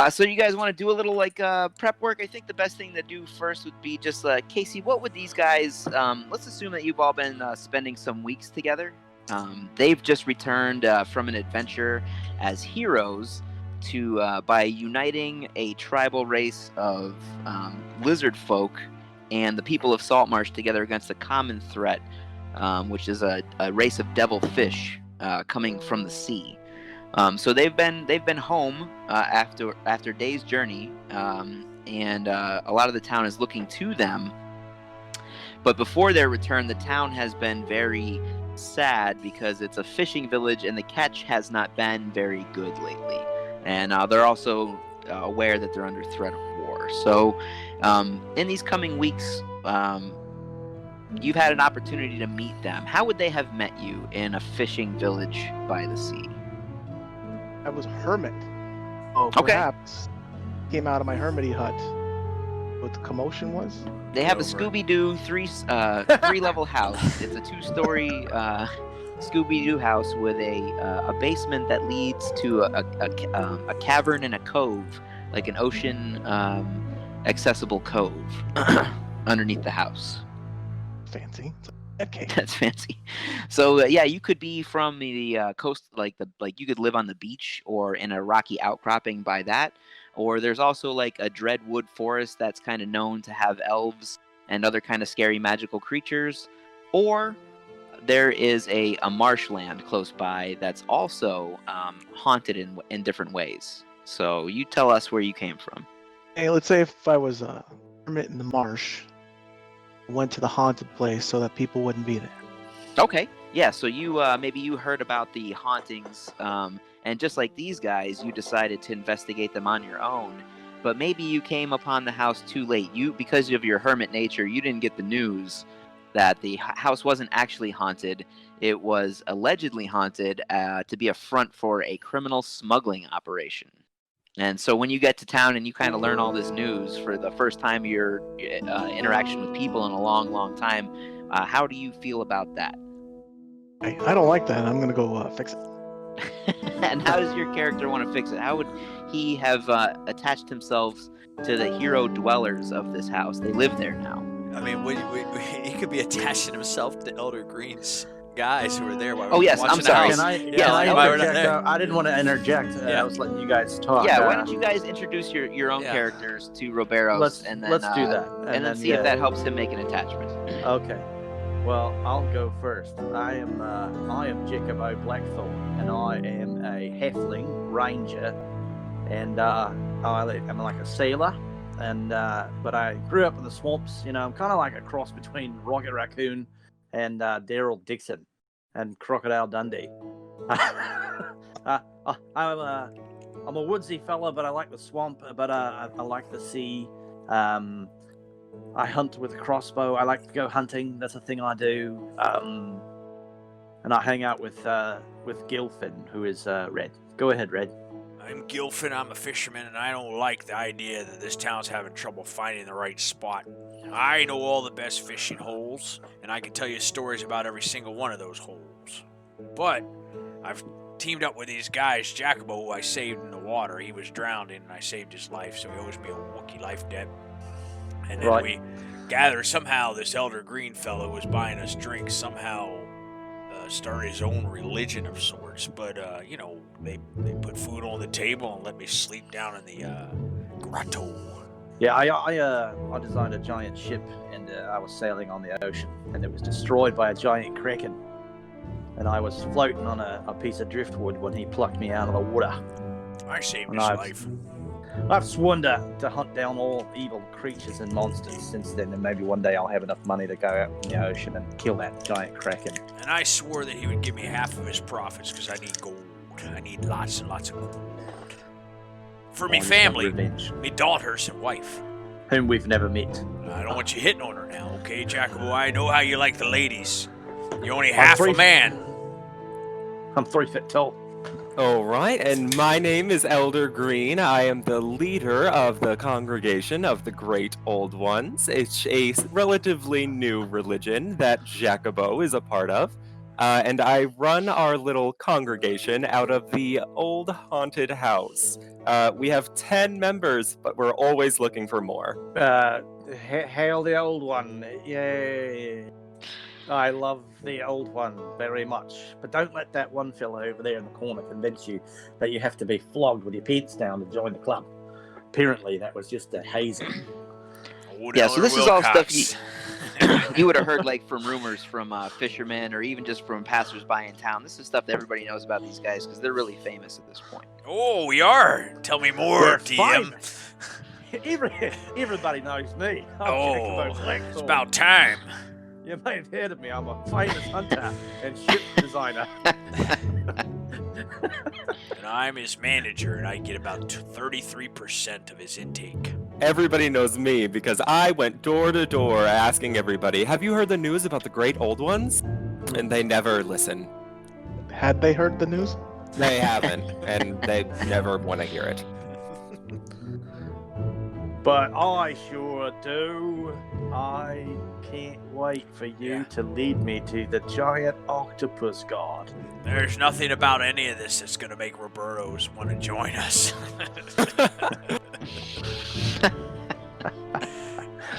So you guys want to do a little prep work? I think the best thing to do first would be just Casey. What would these guys? Let's assume that you've all been spending some weeks together. They've just returned from an adventure as heroes by uniting a tribal race of Lizardfolk and the people of Salt Marsh together against a common threat, which is a race of devil fish coming from the sea. So they've been home after days' journey, and a lot of the town is looking to them. But before their return, the town has been very sad because it's a fishing village and the catch has not been very good lately. And they're also aware that they're under threat of war. So in these coming weeks, you've had an opportunity to meet them. How would they have met you in a fishing village by the sea? I was a hermit. Oh, Okay. perhaps came out of my hermity hut. What the commotion was? They have a Scooby-Doo three-level house. It's a 2-story Scooby-Doo house with a basement that leads to a cavern and a cove, like an ocean accessible cove underneath the house. Fancy. Okay. That's fancy. So yeah, you could be from the coast, like you could live on the beach or in a rocky outcropping by that. Or there's also like a dreadwood forest that's kind of known to have elves and other kind of scary magical creatures. Or there is a marshland close by that's also haunted in different ways. So you tell us where you came from. Hey, let's say if I was a hermit in the marsh, went to the haunted place so that people wouldn't be there. Okay. Yeah, so you maybe you heard about the hauntings, and just like these guys, you decided to investigate them on your own. But maybe you came upon the house too late. Because of your hermit nature, you didn't get the news that the house wasn't actually haunted. It was allegedly haunted to be a front for a criminal smuggling operation. And so when you get to town and you kind of learn all this news for the first time your interaction with people in a long, long time, how do you feel about that? I don't like that. I'm gonna go fix it. And how does your character want to fix it? How would he have attached himself to the hero dwellers of this house? They live there now. I mean, he could be attaching himself to Elder Green's guys who were there. While Oh, yes, watching I'm sorry. the house. Can I why we're not interject? there. I didn't want to interject. Yeah. I was letting you guys talk. Yeah, why don't you guys introduce your own Yeah. characters to Roberos, Let's and then do that, and then see if that helps him make an attachment. Okay. Well, I'll go first. I am Jacobo Blackthorn, and I am a halfling ranger, and I'm like a sailor, and but I grew up in the swamps. You know, I'm kind of like a cross between Rocket Raccoon and Daryl Dixon and Crocodile Dundee. I'm a woodsy fella, but I like the swamp, but I like the sea. I hunt with a crossbow. I like to go hunting. That's a thing I do. And I hang out with Gilfin, who is Red. Go ahead, Red. I'm Gilfin, I'm a fisherman, and I don't like the idea that this town's having trouble finding the right spot. I know all the best fishing holes, and I can tell you stories about every single one of those holes. But I've teamed up with these guys, Jacobo, who I saved in the water. He was drowned, and I saved his life, so he owes me a Wookiee life debt. And then we gather somehow this Elder Green fellow was buying us drinks, somehow started his own religion of sorts. But, they put food on the table and let me sleep down in the grotto. Yeah, I designed a giant ship, and I was sailing on the ocean, and it was destroyed by a giant kraken. And I was floating on a piece of driftwood when he plucked me out of the water. I saved his life. I've sworn to hunt down all evil creatures and monsters since then, and maybe one day I'll have enough money to go out in the ocean and kill that giant kraken. And I swore that he would give me half of his profits because I need gold. I need lots and lots of gold. For me family, me daughters and wife. Whom we've never met. I don't want you hitting on her now, okay, Jacobo? I know how you like the ladies. You're only half a man. I'm 3 feet tall. All right, and my name is Elder Green. I am the leader of the congregation of the Great Old Ones. It's a relatively new religion that Jacobo is a part of. and I run our little congregation out of the old haunted house. We have 10 members, but we're always looking for more. Hail the old one. Yay. I love the old one very much. But don't let that one fella over there in the corner convince you that you have to be flogged with your pants down to join the club. Apparently, that was just a hazing. Yeah, so this is all stuff Wilcox. you would have heard like from rumors from fishermen or even just from passersby in town. This is stuff that everybody knows about these guys because they're really famous at this point. Oh, we are. Tell me more, We're DM. Everybody knows me. I'm Oh, Jacobo Blackthorn. it's about time. You may have heard of me. I'm a famous hunter and ship designer. And I'm his manager, and I get about 33% of his intake. Everybody knows me because I went door to door asking everybody, have you heard the news about the great old ones? And they never listen. Had they heard the news? They haven't, and they never want to hear it. But I sure do. I can't wait for you to lead me to the giant octopus god. There's nothing about any of this that's going to make Roberto's want to join us.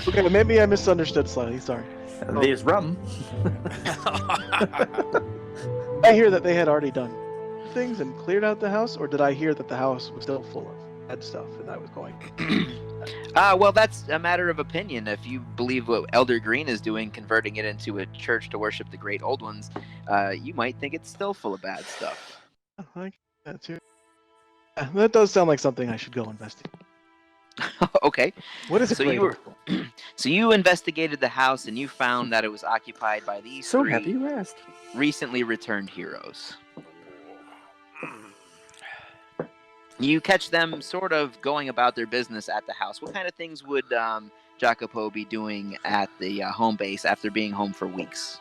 Okay, maybe I misunderstood slightly. Sorry. There's rum. I hear that they had already done things and cleared out the house, or did I hear that the house was still full of bad stuff and I was going? Well, that's a matter of opinion. If you believe what Elder Green is doing, converting it into a church to worship the great old ones, you might think it's still full of bad stuff. I get that too. Yeah, that does sound like something I should go investigate. Okay. What is it? So so you investigated the house and you found that it was occupied by these So three happy you asked. recently returned heroes. You catch them sort of going about their business at the house. What kind of things would Jacopo be doing at the home base after being home for weeks?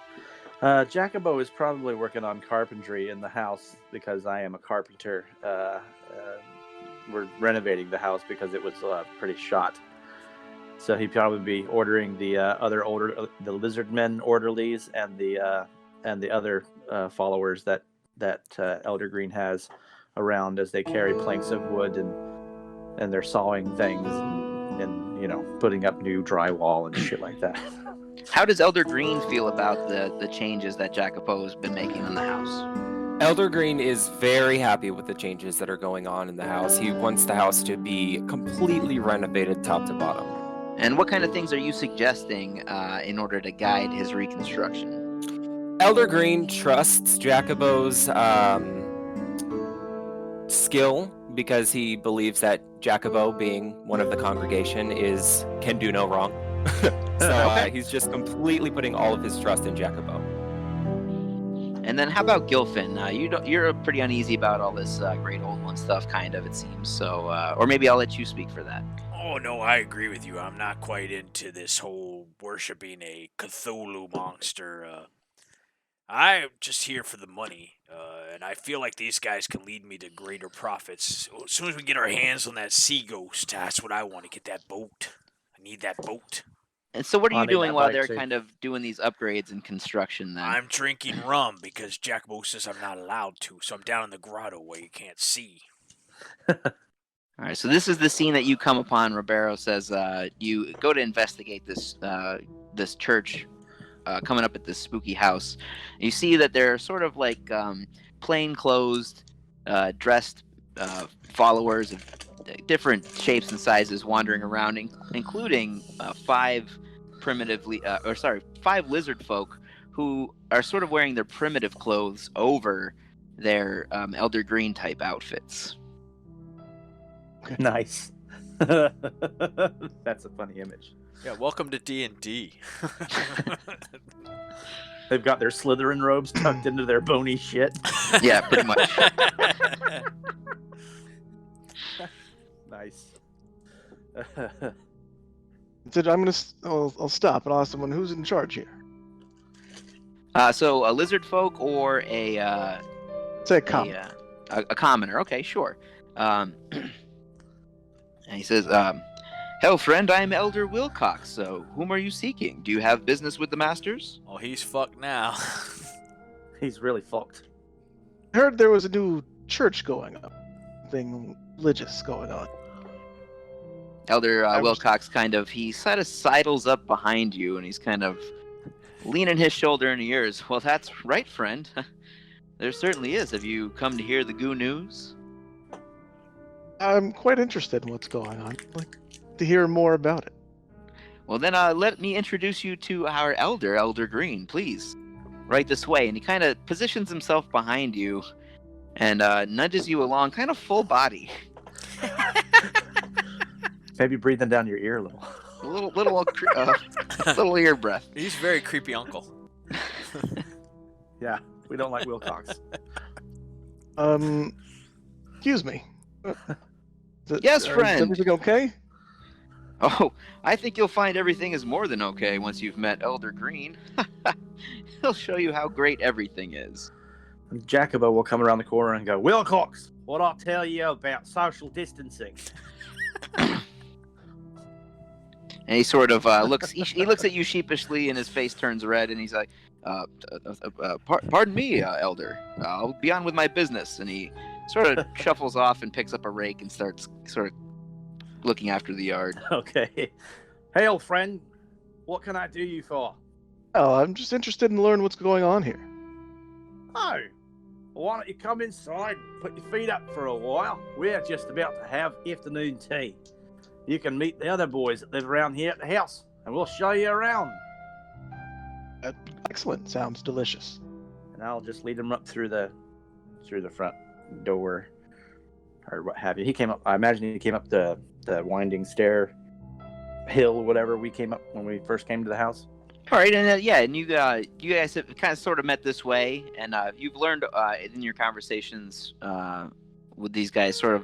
Jacobo is probably working on carpentry in the house because I am a carpenter. We're renovating the house because it was pretty shot. So he'd probably be ordering the the lizardmen orderlies and the other followers that Elder Green has around as they carry planks of wood and they're sawing things and putting up new drywall and shit like that. How does Elder Green feel about the changes that Jacopo has been making in the house? Elder Green is very happy with the changes that are going on in the house. He wants the house to be completely renovated top to bottom. And what kind of things are you suggesting in order to guide his reconstruction? Elder Green trusts Jacobo's skill because he believes that Jacobo, being one of the congregation, can do no wrong. So he's just completely putting all of his trust in Jacobo. And then how about Gilfin? You're pretty uneasy about all this great old one stuff, kind of, it seems. So, or maybe I'll let you speak for that. Oh, no, I agree with you. I'm not quite into this whole worshipping a Cthulhu monster. I'm just here for the money, and I feel like these guys can lead me to greater profits. As soon as we get our hands on that sea ghost, that's what I want to get, that boat. I need that boat. And so what are I you need doing that while bike, they're too. kind of doing these upgrades and construction then? I'm drinking rum because Jacobo says I'm not allowed to, so I'm down in the grotto where you can't see. All right, so this is the scene that you come upon. Ribeiro says you go to investigate this church coming up at this spooky house. You see that they're sort of like plain-clothes, dressed followers of different shapes and sizes wandering around, including five lizard folk who are sort of wearing their primitive clothes over their Elder Green type outfits. Nice. That's a funny image. Yeah, welcome to D&D. They've got their Slytherin robes tucked into their bony shit. Yeah, pretty much. Nice. So I'll stop and ask someone who's in charge here. So a lizard folk or a Say a cop. a commoner. Okay, sure. And he says, "Hell, friend, I am Elder Wilcox. So, whom are you seeking? Do you have business with the masters?" Oh, he's fucked now. He's really fucked. I heard there was a new church going up. Thing religious going on. Elder I'm- Wilcox he sidles up behind you, and he's kind of leaning his shoulder into yours. Well, that's right, friend. There certainly is. Have you come to hear the goo news? I'm quite interested in what's going on. I'd like to hear more about it. Well, then let me introduce you to our elder, Elder Green, please. Right this way. And he kind of positions himself behind you and nudges you along, kind of full body. Maybe breathing down your ear a little. Little ear breath. He's very creepy uncle. Yeah, we don't like Wilcox. Excuse me. Yes, Is friend. everything okay? Oh, I think you'll find everything is more than okay once you've met Elder Green. He'll show you how great everything is. Jacobo will come around the corner and go, Wilcox, what I tell you about social distancing? And he sort of looks. He looks at you sheepishly, and his face turns red. And he's like, "Pardon me, Elder. I'll be on with my business." And he sort of shuffles off and picks up a rake and starts sort of looking after the yard. Okay. Hey, old friend, what can I do you for? Oh, I'm just interested in learning what's going on here. Oh, why don't you come inside, put your feet up for a while? We're just about to have afternoon tea. You can meet the other boys that live around here at the house, and we'll show you around. Excellent. Sounds delicious. And I'll just lead him up through the front door, or what have you. He came up. I imagine he came up the winding stair, hill, whatever we came up when we first came to the house. All right, and and you guys have kind of sort of met this way, and you've learned in your conversations with these guys sort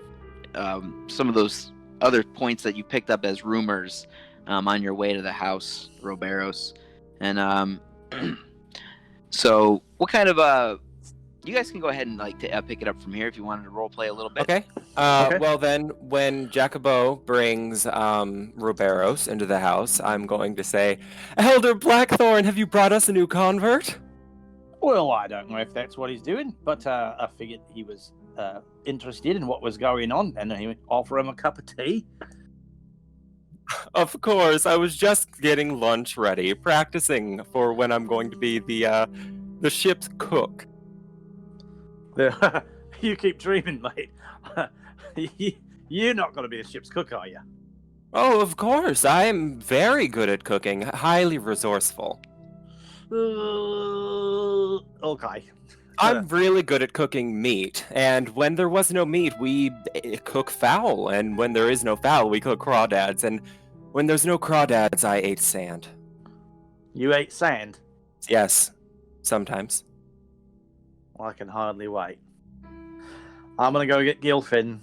of some of those other points that you picked up as rumors on your way to the house, Roberos. And so what kind of you guys can go ahead and pick it up from here if you wanted to role play a little bit. Okay. Okay. Well, then, when Jacobo brings Roberos into the house, I'm going to say, Elder Blackthorn, have you brought us a new convert? Well, I don't know if that's what he's doing, but I figured he was interested in what was going on, and he would offer him a cup of tea. Of course, I was just getting lunch ready, practicing for when I'm going to be the ship's cook. You keep dreaming, mate. You're not going to be a ship's cook, are you? Oh, of course. I am very good at cooking, highly resourceful. Okay. I'm really good at cooking meat, and when there was no meat, we cook fowl, and when there is no fowl, we cook crawdads, and when there's no crawdads, I ate sand. You ate sand? Yes, sometimes. Well, I can hardly wait. I'm going to go get Gilfin.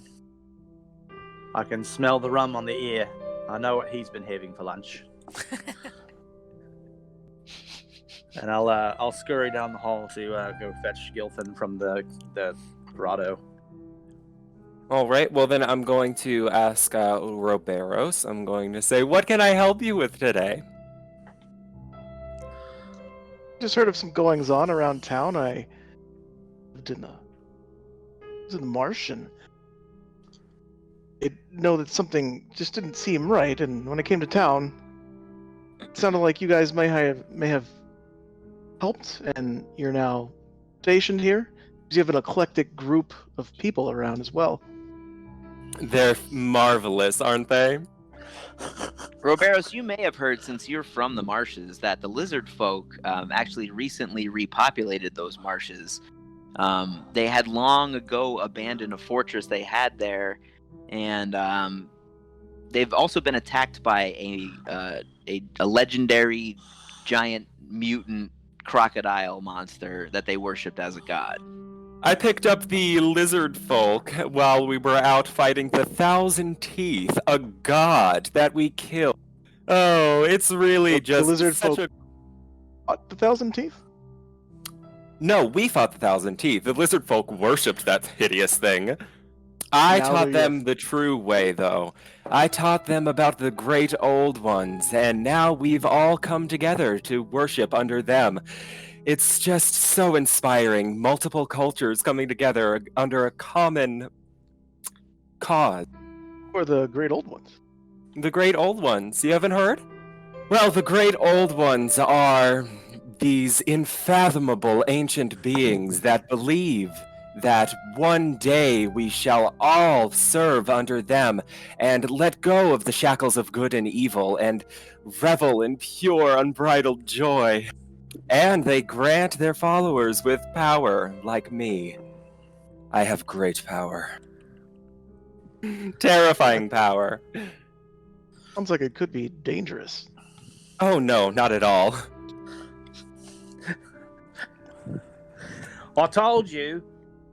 I can smell the rum on the ear. I know what he's been having for lunch. And I'll scurry down the hall to go fetch Gilfin from the grotto. All right, well then I'm going to ask Roberos. I'm going to say, what can I help you with today? Just heard of some goings on around town. I lived in the marsh, and I know that something just didn't seem right. And when I came to town, it sounded like you guys may have helped, and you're now stationed here. You have an eclectic group of people around as well. They're marvelous, aren't they? Roberos, you may have heard, since you're from the marshes, that the Lizardfolk actually recently repopulated those marshes. They had long ago abandoned a fortress they had there, and they've also been attacked by a legendary giant mutant crocodile monster that they worshipped as a god. I picked up the Lizardfolk while we were out fighting the Thousand Teeth, a god that we killed. Oh, it's really just the Lizardfolk such a... The Thousand Teeth? No, we fought the Thousand Teeth. The Lizardfolk worshipped that hideous thing. I Now taught they're them the true way, though. I taught them about the great old ones, and now we've all come together to worship under them. It's just so inspiring. Multiple cultures coming together under a common cause. Or the great old ones. The Great Old Ones, you haven't heard? Well, the Great Old Ones are these unfathomable ancient beings that believe that one day we shall all serve under them and let go of the shackles of good and evil and revel in pure, unbridled joy. And they grant their followers with power, like me. I have great power. Terrifying power. Sounds like it could be dangerous. Oh no, not at all. I told you,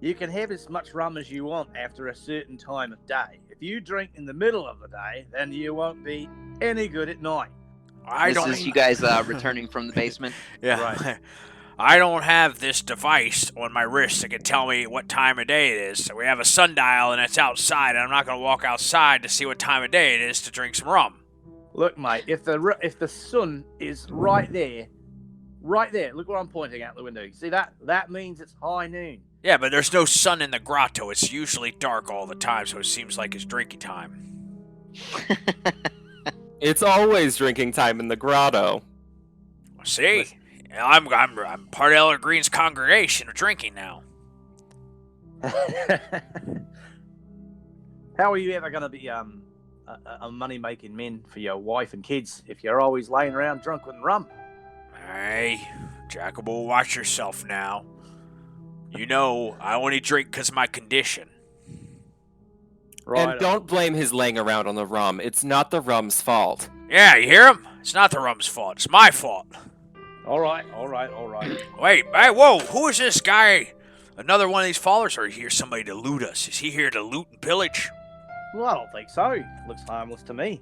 you can have as much rum as you want after a certain time of day. If you drink in the middle of the day, then you won't be any good at night. This is you guys returning from the basement. Yeah. Right. I don't have this device on my wrist that can tell me what time of day it is. So we have a sundial and it's outside, and I'm not going to walk outside to see what time of day it is to drink some rum. Look, mate, if the sun is right there, look where I'm pointing out the window. You see that? That means it's high noon. Yeah, but there's no sun in the grotto. It's usually dark all the time, so it seems like it's drinking time. It's always drinking time in the grotto. See? I'm part of Elder Green's congregation of drinking now. How are you ever going to be a money-making man for your wife and kids if you're always laying around drunk with rum? Hey, Jacobo, watch yourself now. You know, I only drink because of my condition. Right. And don't blame his laying around on the rum. It's not the rum's fault. Yeah, you hear him? It's not the rum's fault. It's my fault. All right. Wait, hey, whoa, who is this guy? Another one of these followers, or is here somebody to loot us? Is he here to loot and pillage? Well, I don't think so. Looks harmless to me.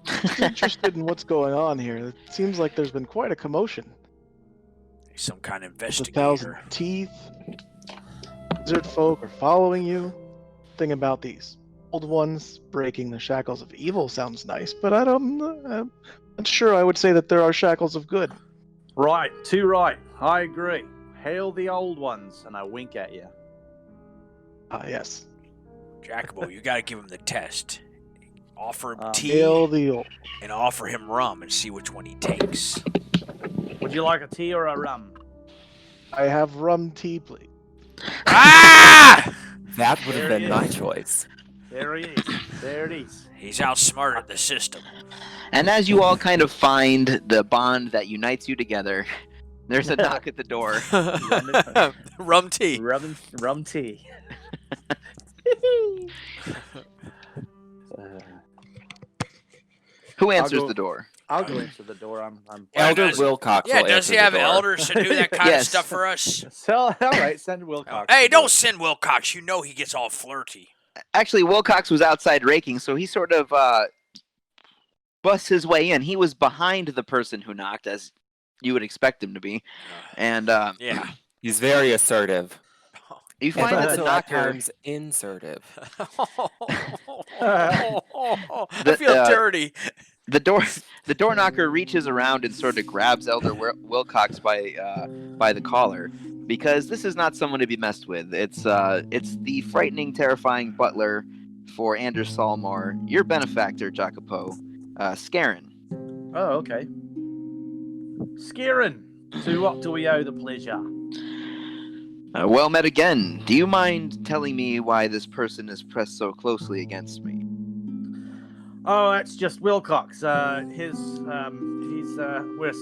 I'm interested in what's going on here. It seems like there's been quite a commotion. He's some kind of There's 1,000 investigator. teeth. Lizardfolk are following you. Thing about these old ones breaking the shackles of evil sounds nice, but I'm not sure I would say that there are shackles of good. Right, too right. I agree. Hail the old ones, and I wink at you. Ah, yes. Jacobo, you gotta give him the test. Offer him tea Hail the old. and offer him rum and see which one he takes. Would you like a tea or a rum? I have rum tea, please. Ah! That would have There been he my is. choice. There he is. There it is. He's outsmarted the system. And as you all kind of find the bond that unites you together, there's a knock at the door. Rum tea. Rum tea. Who answers go- the door? I'll go into the door. I'm Elder does- Wilcox Yeah, will does answer he the have door. elders to do that kind of Yes. stuff for us? So, all right, send Wilcox. Hey, to do don't it. send Wilcox. You know he gets all flirty. Actually, Wilcox was outside raking, so he sort of busts his way in. He was behind the person who knocked, as you would expect him to be. And Yeah. He's very assertive. you And find that the also at knocker... times insertive. I feel The, dirty. The door knocker reaches around and sort of grabs Elder Wilcox by the collar, because this is not someone to be messed with. It's the frightening, terrifying butler for Anders Salmar, your benefactor, Jacopo, Scarin. Oh, okay. Scarin, to what do we owe the pleasure? Well met again. Do you mind telling me why this person is pressed so closely against me? Oh, that's just Wilcox. We're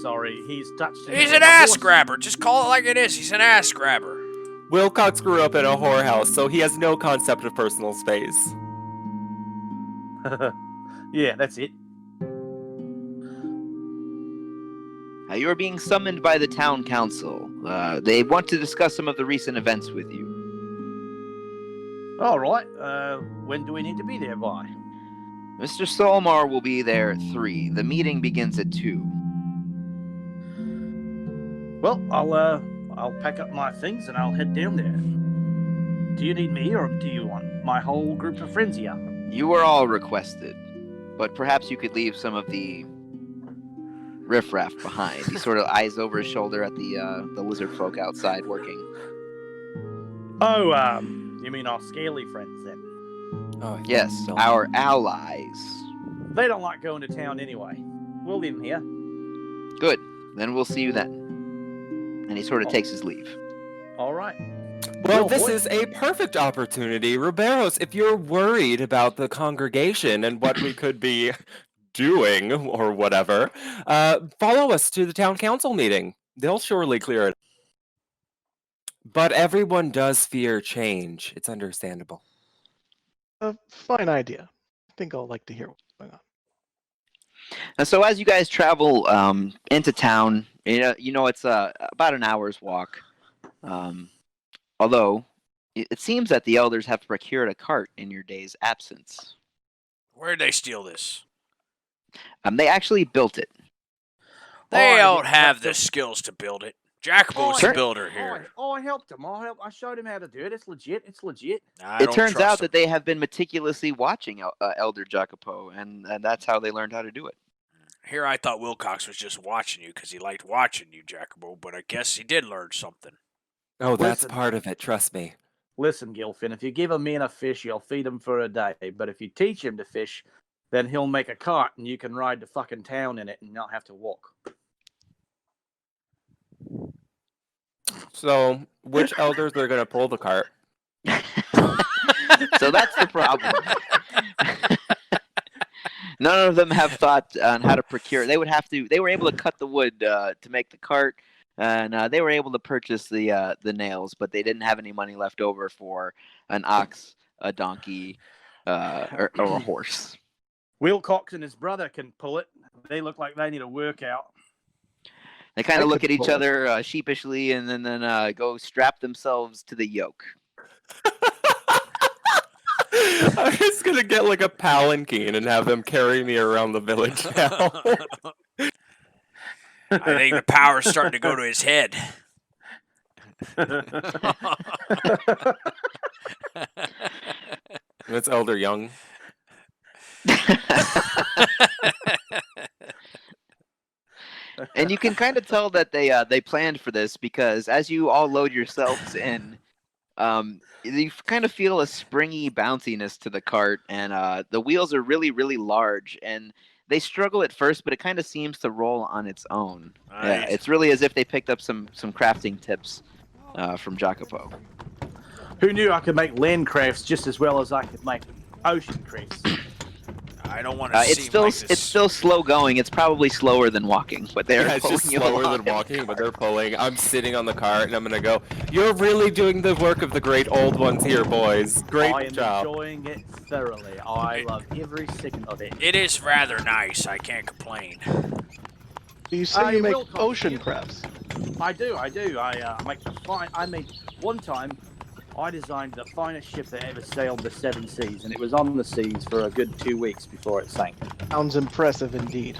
sorry. He's touched. He's an ass grabber. Just call it like it is. He's an ass grabber. Wilcox grew up in a whorehouse, so he has no concept of personal space. Yeah, that's it. You are being summoned by the town council. They want to discuss some of the recent events with you. All right. When do we need to be there by? Mr. Salmar will be there at 3. The meeting begins at 2. Well, I'll pack up my things and I'll head down there. Do you need me, or do you want my whole group of friends here? You were all requested, but perhaps you could leave some of the riffraff behind. He sort of eyes over his shoulder at the lizard folk outside working. Oh, you mean our scaly friends then? Oh, I Yes, think so. our allies. They don't like going to town anyway. We'll leave them here. Good. Then we'll see you then. And he sort of takes his leave. All right. Well, Well, this boy- is a perfect opportunity. Ruberos, if you're worried about the congregation and what we could be doing or whatever, follow us to the town council meeting. They'll surely clear it. But everyone does fear change. It's understandable. A fine idea. I think I'll like to hear what's going on. And so as you guys travel into town, you know it's about an hour's walk. Although it seems that the elders have procured a cart in your day's absence. Where'd they steal this? They actually built it. They I don't didn't have have the to- skills to build it. Jacobo's Sure. the builder here. I helped him. I showed him how to do it. It's legit. It's legit. I It don't turns trust out them. that they have been meticulously watching Elder Jacopo, and that's how they learned how to do it. Here I thought Wilcox was just watching you because he liked watching you, Jacobo, but I guess he did learn something. Oh, that's Listen. part of it. Trust me. Listen, Gilfin, if you give a man a fish, you'll feed him for a day. But if you teach him to fish, then he'll make a cart and you can ride to fucking town in it and not have to walk. So, which elders are going to pull the cart? So that's the problem. None of them have thought on how to procure. They were able to cut the wood to make the cart, and they were able to purchase the nails, but they didn't have any money left over for an ox, a donkey, or a horse. Wilcox and his brother can pull it. They look like they need a workout. They kind I of look could at each pull it. other sheepishly, and then go strap themselves to the yoke. I'm just going to get like a palanquin and have them carry me around the village now. I think the power's starting to go to his head. That's Elder Young. And you can kind of tell that they planned for this because as you all load yourselves in, you kind of feel a springy bounciness to the cart, and the wheels are really, really large, and they struggle at first, but it kind of seems to roll on its own. Yeah, Nice. it's really as if they picked up some crafting tips from Jacopo. Who knew I could make land crafts just as well as I could make ocean crafts? I don't want to It's seem still like this. it's still slow going. It's probably slower than walking, but they're Yeah, it's pulling just you slower along than in the walking, but cart. they're pulling. I'm sitting on the cart and I'm going to go, "You're really doing the work of the great old ones here, boys. Great I am job." enjoying it thoroughly. I love every second of it. It is rather nice. I can't complain. You say you make Wilcox, ocean you- crafts. I do. I make the fine. I made one time. I designed the finest ship that ever sailed the seven seas, and it was on the seas for a good 2 weeks before it sank. Sounds impressive indeed.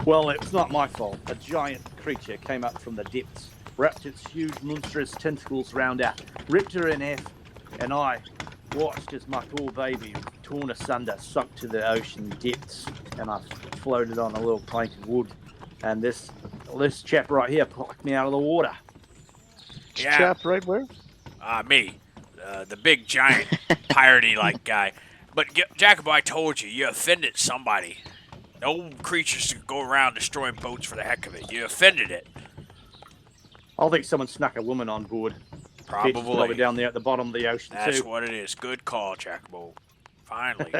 Well, it's not my fault. A giant creature came up from the depths, wrapped its huge monstrous tentacles round her, ripped her in half, and I watched as my poor baby, torn asunder, sunk to the ocean depths, and I floated on a little plank of wood. And this chap right here plucked me out of the water. Yeah. Chap right where? Me. The big, giant, piratey-like guy. But, Jacobo, I told you, you offended somebody. No creatures to go around destroying boats for the heck of it. You offended it. I think someone snuck a woman on board. She's probably Probably. down there at the bottom of the ocean, That's too. what it is. Good call, Jacobo. Finally.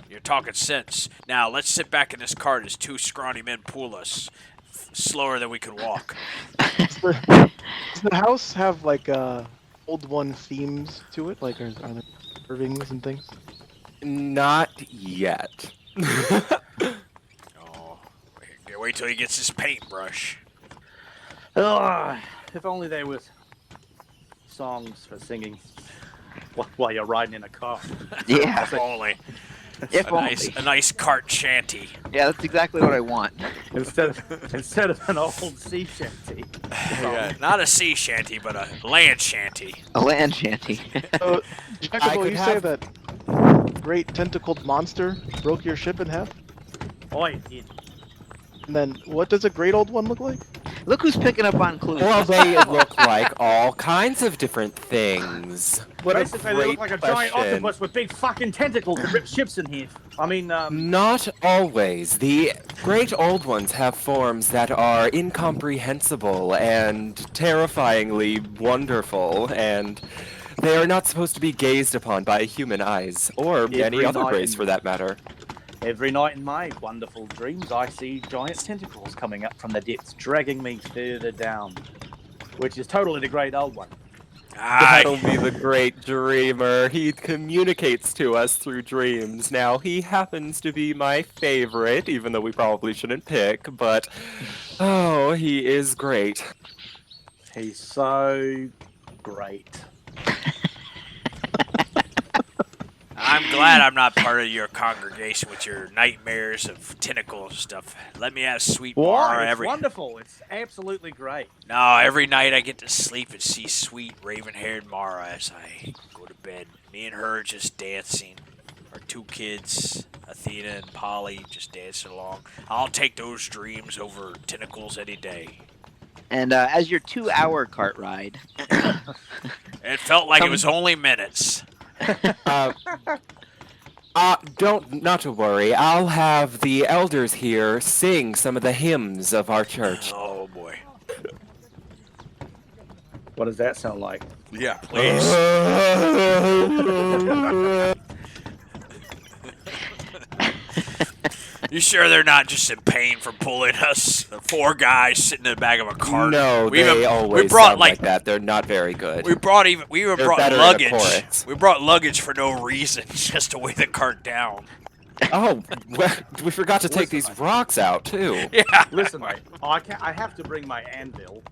You're talking sense. Now, let's sit back in this cart as two scrawny men pull us. Slower than we can walk. Does the house have like old one themes to it? Like are there carvings and things? Not yet. Oh, wait till he gets his paintbrush. Oh, if only there was songs for singing while you're riding in a car. Yeah, If only. if A nice cart shanty. Yeah, that's exactly what I want. instead of an old sea shanty. Yeah, not a sea shanty, but a land shanty. A land shanty. So, Jacobo, could you have- say that great tentacled monster broke your ship in half? Oh, it did. And then, what does a great old one look like? Look who's picking up on clues. Well, they look like all kinds of different things. What Basically, a they great look like a giant question. octopus with big fucking tentacles that rip ships in half. I mean, Not always. The great old ones have forms that are incomprehensible and terrifyingly wonderful, and they are not supposed to be gazed upon by human eyes, or any Every other night race in- for that matter. every night in my wonderful dreams, I see giant tentacles coming up from the depths, dragging me further down, which is totally the great old one. That'll be the great dreamer. He communicates to us through dreams. Now, he happens to be my favorite, even though we probably shouldn't pick, but oh, he is great. He's so great. I'm glad I'm not part of your congregation with your nightmares of tentacles and stuff. Let me have sweet Mara Why? It's every. wonderful. It's absolutely great. No, every night I get to sleep and see sweet raven-haired Mara as I go to bed. Me and her just dancing. Our two kids, Athena and Polly, just dancing along. I'll take those dreams over tentacles any day. And as your 2-hour cart ride, It felt like it was only minutes. Not to worry. I'll have the elders here sing some of the hymns of our church. Oh boy. What does that sound like? Yeah, please. You sure they're not just in pain for pulling us? 4 guys sitting in the back of a cart. No, we they always brought sound like that. They're not very good. We brought They're brought better in a luggage. chorus. We brought luggage for no reason, just to weigh the cart down. Oh, we forgot to take these rocks out too. Yeah. Listen, mate. I have to bring my anvil.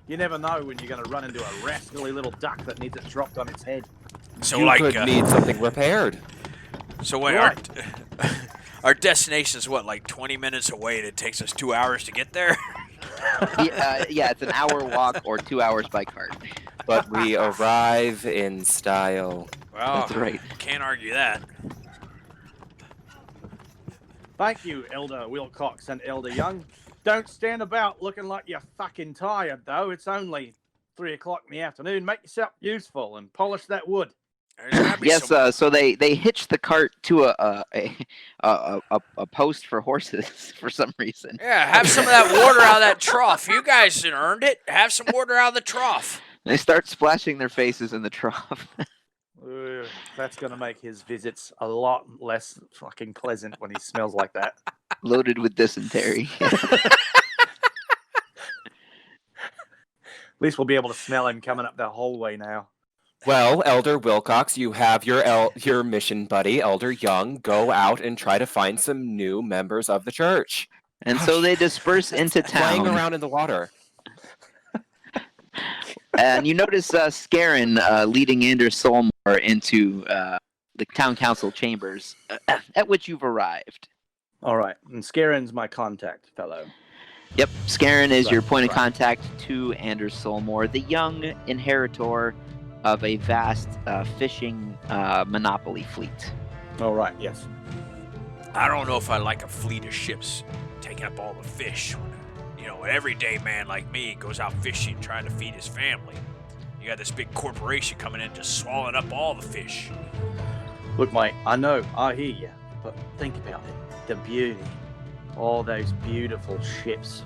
You never know when you're going to run into a rascally little duck that needs it dropped on its head. So You like, could need something repaired. so wait, our destination's what, like 20 minutes away, and it takes us 2 hours to get there. yeah, it's an hour walk or 2 hours by cart. But we arrive in style. Well, That's right. Can't argue that. Thank you, Elder Wilcox and Elder Young. Don't stand about looking like you're fucking tired, though. It's only 3 o'clock in the afternoon. Make yourself useful and polish that wood. There's gotta be Yes, some- so they hitch the cart to a post for horses for some reason. Yeah, have some of that water out of that trough. You guys earned it. Have some water out of the trough. They start splashing their faces in the trough. Ugh, that's going to make his visits a lot less fucking pleasant when he smells like that. Loaded with dysentery. At least we'll be able to smell him coming up the hallway now. Well, Elder Wilcox, you have your mission buddy, Elder Young, go out and try to find some new members of the church. And so they disperse into Playing town. around in the water. And you notice Scarin leading Anders Solmore into the town council chambers, at which you've arrived. All right, and Scarin's my contact, fellow. Yep, Scarin is your Right, point of right. contact to Anders Solmore, the young inheritor of a vast fishing monopoly fleet. All right, yes. I don't know if I like a fleet of ships taking up all the fish. You know, an everyday man like me goes out fishing trying to feed his family. You got this big corporation coming in just swallowing up all the fish. Look, mate, I know, I hear you, but think about it. The beauty. All those beautiful ships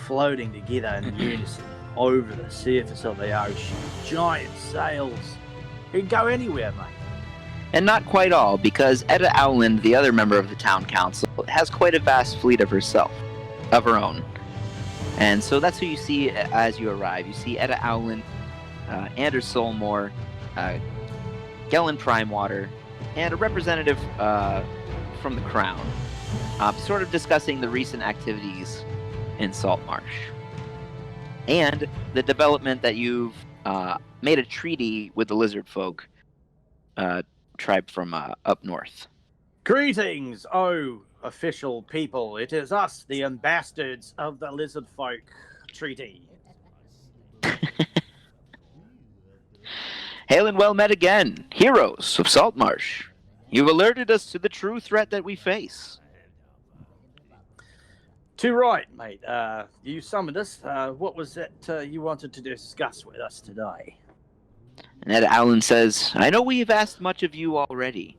floating together in unison over the surface of the ocean. Giant sails. You can go anywhere, mate. And not quite all, because Edda Island, the other member of the town council, has quite a vast fleet of her own. And so that's who you see as you arrive. You see Edda Island, Anders Solmore, Gellin Primewater, and a representative from the Crown, sort of discussing the recent activities in Salt Marsh. And the development that you've made a treaty with the Lizardfolk tribe from up north. Greetings, oh official people. It is us, the ambassadors of the Lizardfolk Treaty. Hail and well met again, heroes of Salt Marsh. You've alerted us to the true threat that we face. Too right, mate. You summoned us. What was it you wanted to discuss with us today? And Edda Island says, I know we've asked much of you already,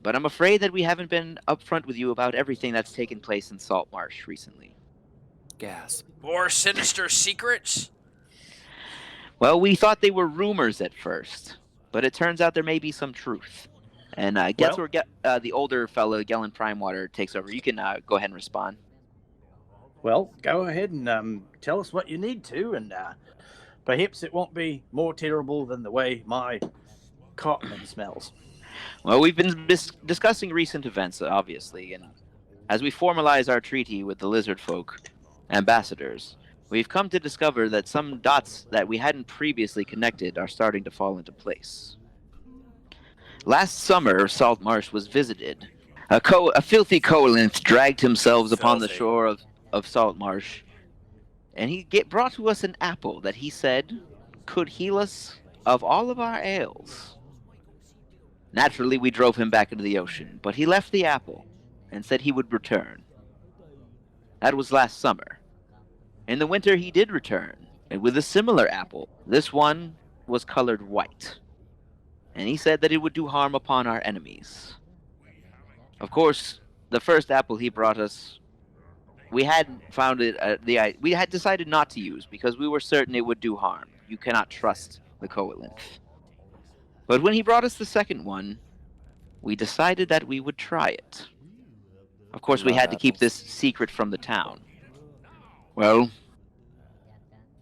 but I'm afraid that we haven't been upfront with you about everything that's taken place in Salt Marsh recently. Gasp. More sinister secrets? Well, we thought they were rumors at first, but it turns out there may be some truth. And guess Well- where the older fellow, Gellin Primewater, takes over. You can go ahead and respond. Well, go ahead and tell us what you need to, and perhaps it won't be more terrible than the way my cotton smells. Well, we've been discussing recent events, obviously, and as we formalize our treaty with the Lizardfolk ambassadors, we've come to discover that some dots that we hadn't previously connected are starting to fall into place. Last summer, Salt Marsh was visited. A filthy Coalinth dragged himself upon the Filthy. shore of Salt Marsh, and he brought to us an apple that he said could heal us of all of our ails. Naturally, we drove him back into the ocean, but he left the apple and said he would return. That was last summer. In the winter, he did return, and with a similar apple. This one was colored white, and he said that it would do harm upon our enemies. Of course, the first apple he brought us, we had found it. We had decided not to use because we were certain it would do harm. You cannot trust the Coalinth. But when he brought us the second one, we decided that we would try it. Of course, we Love had to keep this secret from the town. Well,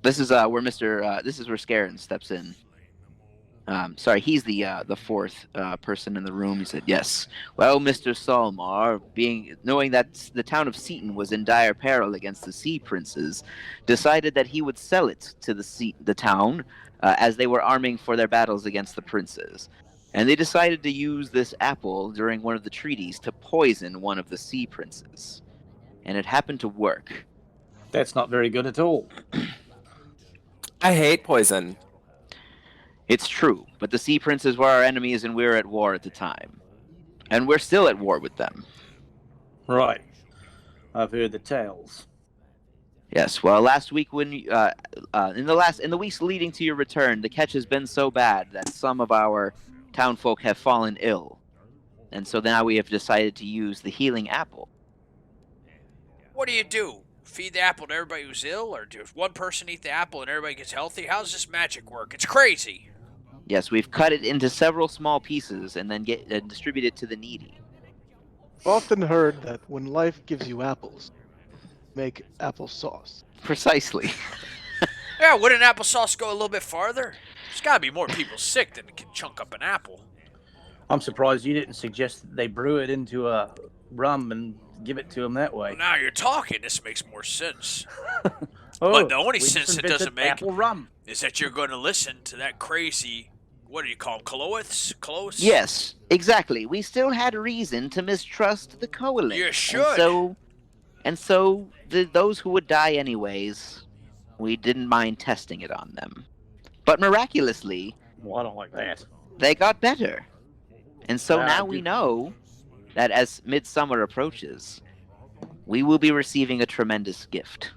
this is where Scarin steps in. Sorry, he's the fourth person in the room. He said, "Yes. Well, Mr. Salmar, knowing that the town of Seaton was in dire peril against the Sea Princes, decided that he would sell it to the town as they were arming for their battles against the princes. And they decided to use this apple during one of the treaties to poison one of the Sea Princes. And it happened to work. That's not very good at all. I hate poison. It's true, but the Sea Princes were our enemies and we were at war at the time. And we're still at war with them. Right. I've heard the tales. Yes, well, last week when in the weeks leading to your return, the catch has been so bad that some of our townfolk have fallen ill. And so now we have decided to use the healing apple. What do? Feed the apple to everybody who's ill, or does one person eat the apple and everybody gets healthy? How does this magic work? It's crazy. Yes, we've cut it into several small pieces and then distribute it to the needy. I've often heard that when life gives you apples, make applesauce. Precisely. Yeah, wouldn't applesauce go a little bit farther? There's gotta be more people sick than can chunk up an apple. I'm surprised you didn't suggest that they brew it into a rum and give it to them that way. Well, now you're talking. This makes more sense. Oh, But the only we just sense it invented doesn't make apple rum. is that you're going to listen to that crazy, what do you call them, Cloiths? Cloiths? Yes, exactly. We still had reason to mistrust the Coalition. You should. And so those who would die anyways, we didn't mind testing it on them. But miraculously, Well, I don't like that. they got better. And so Ah, now we know that as midsummer approaches, we will be receiving a tremendous gift.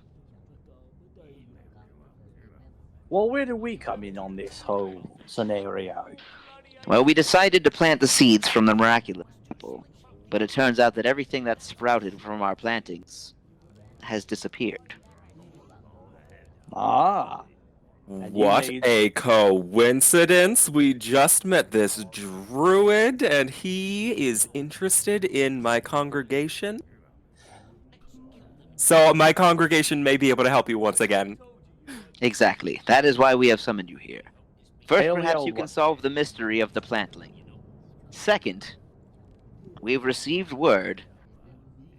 Well, where do we come in on this whole scenario? Well, we decided to plant the seeds from the miraculous apple, but it turns out that everything that sprouted from our plantings has disappeared. Ah. And you What made- a coincidence. We just met this druid, and he is interested in my congregation. So my congregation may be able to help you once again. Exactly. That is why we have summoned you here. First, Hail the perhaps old you can one. solve the mystery of the plantling. Second, we've received word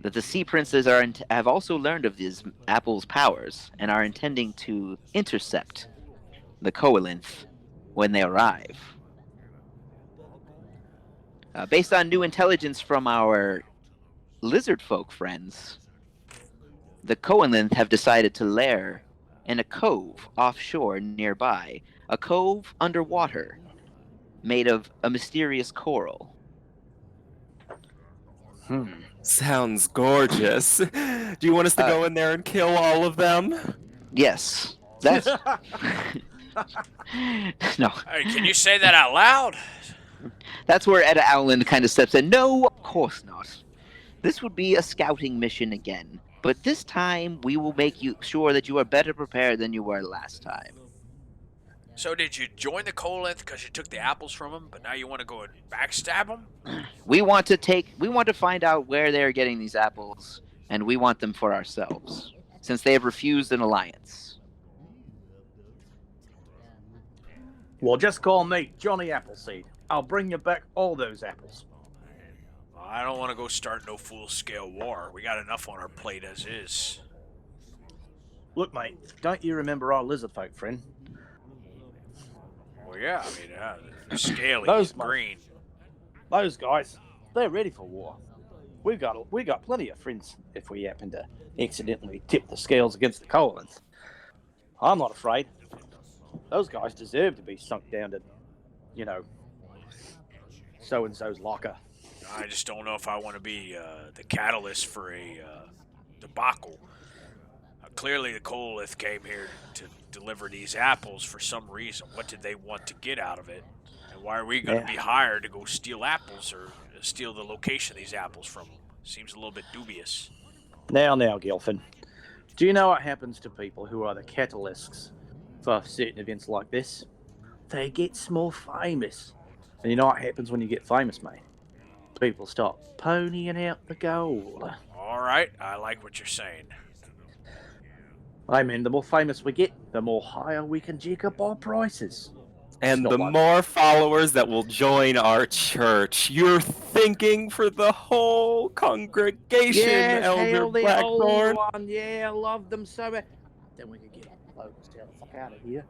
that the Sea Princes have also learned of these apple's powers and are intending to intercept the Coalinth when they arrive. Based on new intelligence from our Lizardfolk friends, the Coalinth have decided to lair in a cove offshore nearby, a cove underwater, made of a mysterious coral. Sounds gorgeous. Do you want us to go in there and kill all of them? Yes. That's no. Hey, can you say that out loud? That's where Edda Island kind of steps in. No, of course not. This would be a scouting mission again, but this time we will make you sure that you are better prepared than you were last time. So did you join the Colith because you took the apples from them, but now you want to go and backstab them? We want to find out where they are getting these apples, and we want them for ourselves, since they have refused an alliance. Well, just call me Johnny Appleseed. I'll bring you back all those apples. I don't want to go start no full-scale war. We got enough on our plate as is. Look, mate, don't you remember our Lizardfolk friend? Well, yeah, I mean, they're scaly Those and green. Those guys, they're ready for war. We got plenty of friends if we happen to accidentally tip the scales against the Colons. I'm not afraid. Those guys deserve to be sunk down to, so-and-so's locker. I just don't know if I want to be the catalyst for a debacle. Clearly, the Colith came here to deliver these apples for some reason. What did they want to get out of it? And why are we going to be hired to go steal apples or steal the location of these apples from them? Seems a little bit dubious. Now, Gilfin. Do you know what happens to people who are the catalysts for certain events like this? They get more famous. And you know what happens when you get famous, mate? People start ponying out the gold. All right, I like what you're saying. I mean, the more famous we get, the more higher we can jack up our prices. And the more followers that will join our church. You're thinking for the whole congregation, Elder Blackthorn. Yeah, I love them so much. Then we can get locals down the fuck out of here.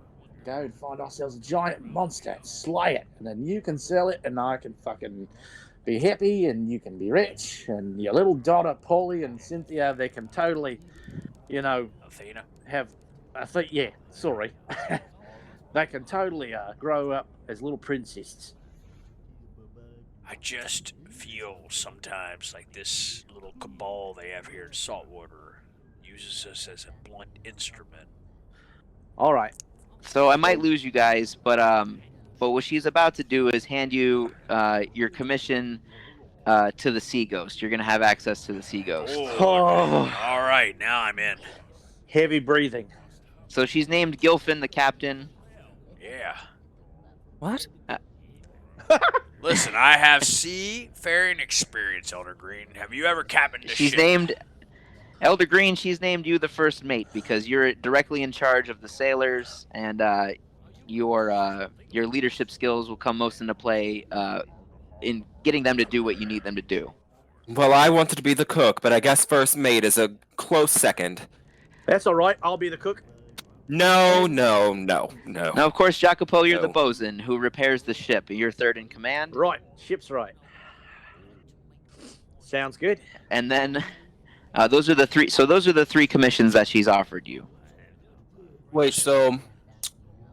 Go and find ourselves a giant monster and slay it. And then you can sell it and I can fucking be happy and you can be rich. And your little daughter, Polly and Cynthia, they can totally, Athena? They can totally grow up as little princesses. I just feel sometimes like this little cabal they have here in Saltwater uses us as a blunt instrument. All right. So I might lose you guys, but what she's about to do is hand you your commission to the Sea Ghost. You're gonna have access to the Sea Ghost. All right, now I'm in. Heavy breathing. So she's named Gilfin, the captain. Yeah. What? Listen, I have seafaring experience, Elder Green. Have you ever captained a She's ship? named Elder Green. She's named you the first mate because you're directly in charge of the sailors, and your leadership skills will come most into play in getting them to do what you need them to do. Well, I wanted to be the cook, but I guess first mate is a close second. That's all right. I'll be the cook. No. Now, of course, Jacopo, you're the No. bosun who repairs the ship. You're third in command. Right. Ship's right. Sounds good. And then those are the three. So those are the three commissions that she's offered you. Wait, so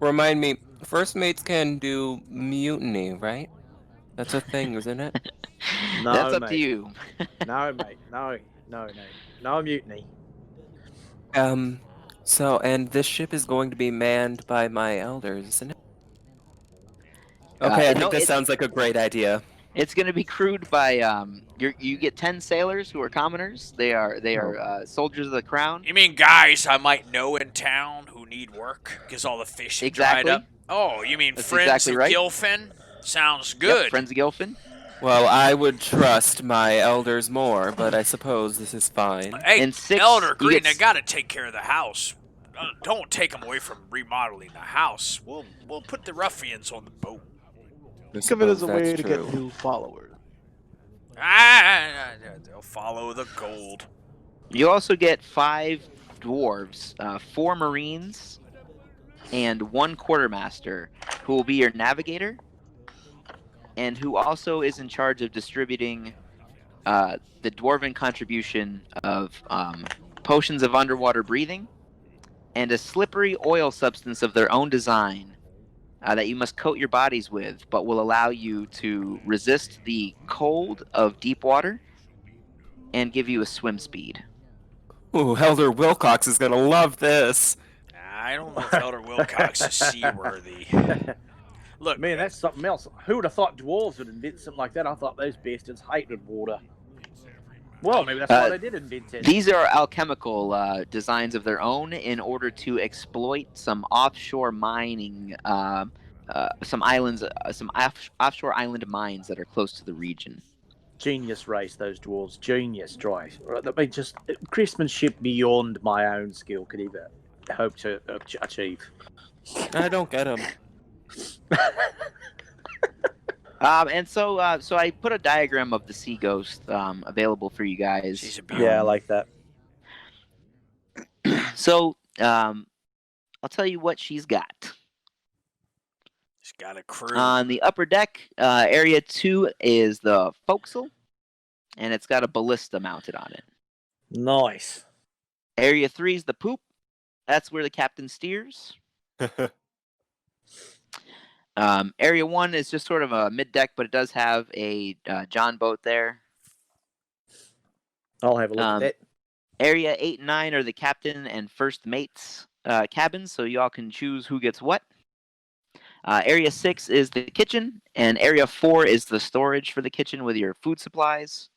remind me, first mates can do mutiny, right? That's a thing, isn't it? No, That's up mate. to you. No, mate. No mutiny. So, and this ship is going to be manned by my elders, isn't it? Okay, I think this sounds like a great idea. It's going to be crewed by you get 10 sailors who are commoners. They are soldiers of the crown. You mean guys I might know in town who need work because all the fish have dried Exactly. up? Oh, you mean That's friends exactly of right. Gilfin? Sounds good. Yep, friends of Gilfin. Well, I would trust my elders more, but I suppose this is fine. Hey, And six, Elder you Green, get they got to take care of the house. Don't take them away from remodeling the house. We'll put the ruffians on the boat. Think of it as a Suppose way that's to get true. new followers. They'll follow the gold. You also get 5 dwarves, 4 marines, and 1 quartermaster, who will be your navigator, and who also is in charge of distributing the dwarven contribution of potions of underwater breathing and a slippery oil substance of their own design that you must coat your bodies with, but will allow you to resist the cold of deep water and give you a swim speed. Ooh, Elder Wilcox is gonna love this. I don't know if Elder Wilcox is seaworthy. Look, Man, that's something else. Who would have thought dwarves would invent something like that? I thought those bastards hated water. Well, maybe that's why they did invent it. These are alchemical designs of their own in order to exploit some offshore mining, some islands, offshore island mines that are close to the region. Genius race, those dwarves. Genius race. I mean, just craftsmanship beyond my own skill could ever hope to achieve. I don't get him. And so I put a diagram of the sea ghost available for you guys. She's a beauty. Yeah, I like that. So I'll tell you what she's got. She's got a crew. On the upper deck, area 2 is the forecastle, and it's got a ballista mounted on it. Nice. Area 3 is the poop. That's where the captain steers. Area 1 is just sort of a mid-deck, but it does have a John boat there. I'll have a look at that. Area 8 and 9 are the captain and first mate's cabins, so y'all can choose who gets what. Area 6 is the kitchen, and Area 4 is the storage for the kitchen with your food supplies.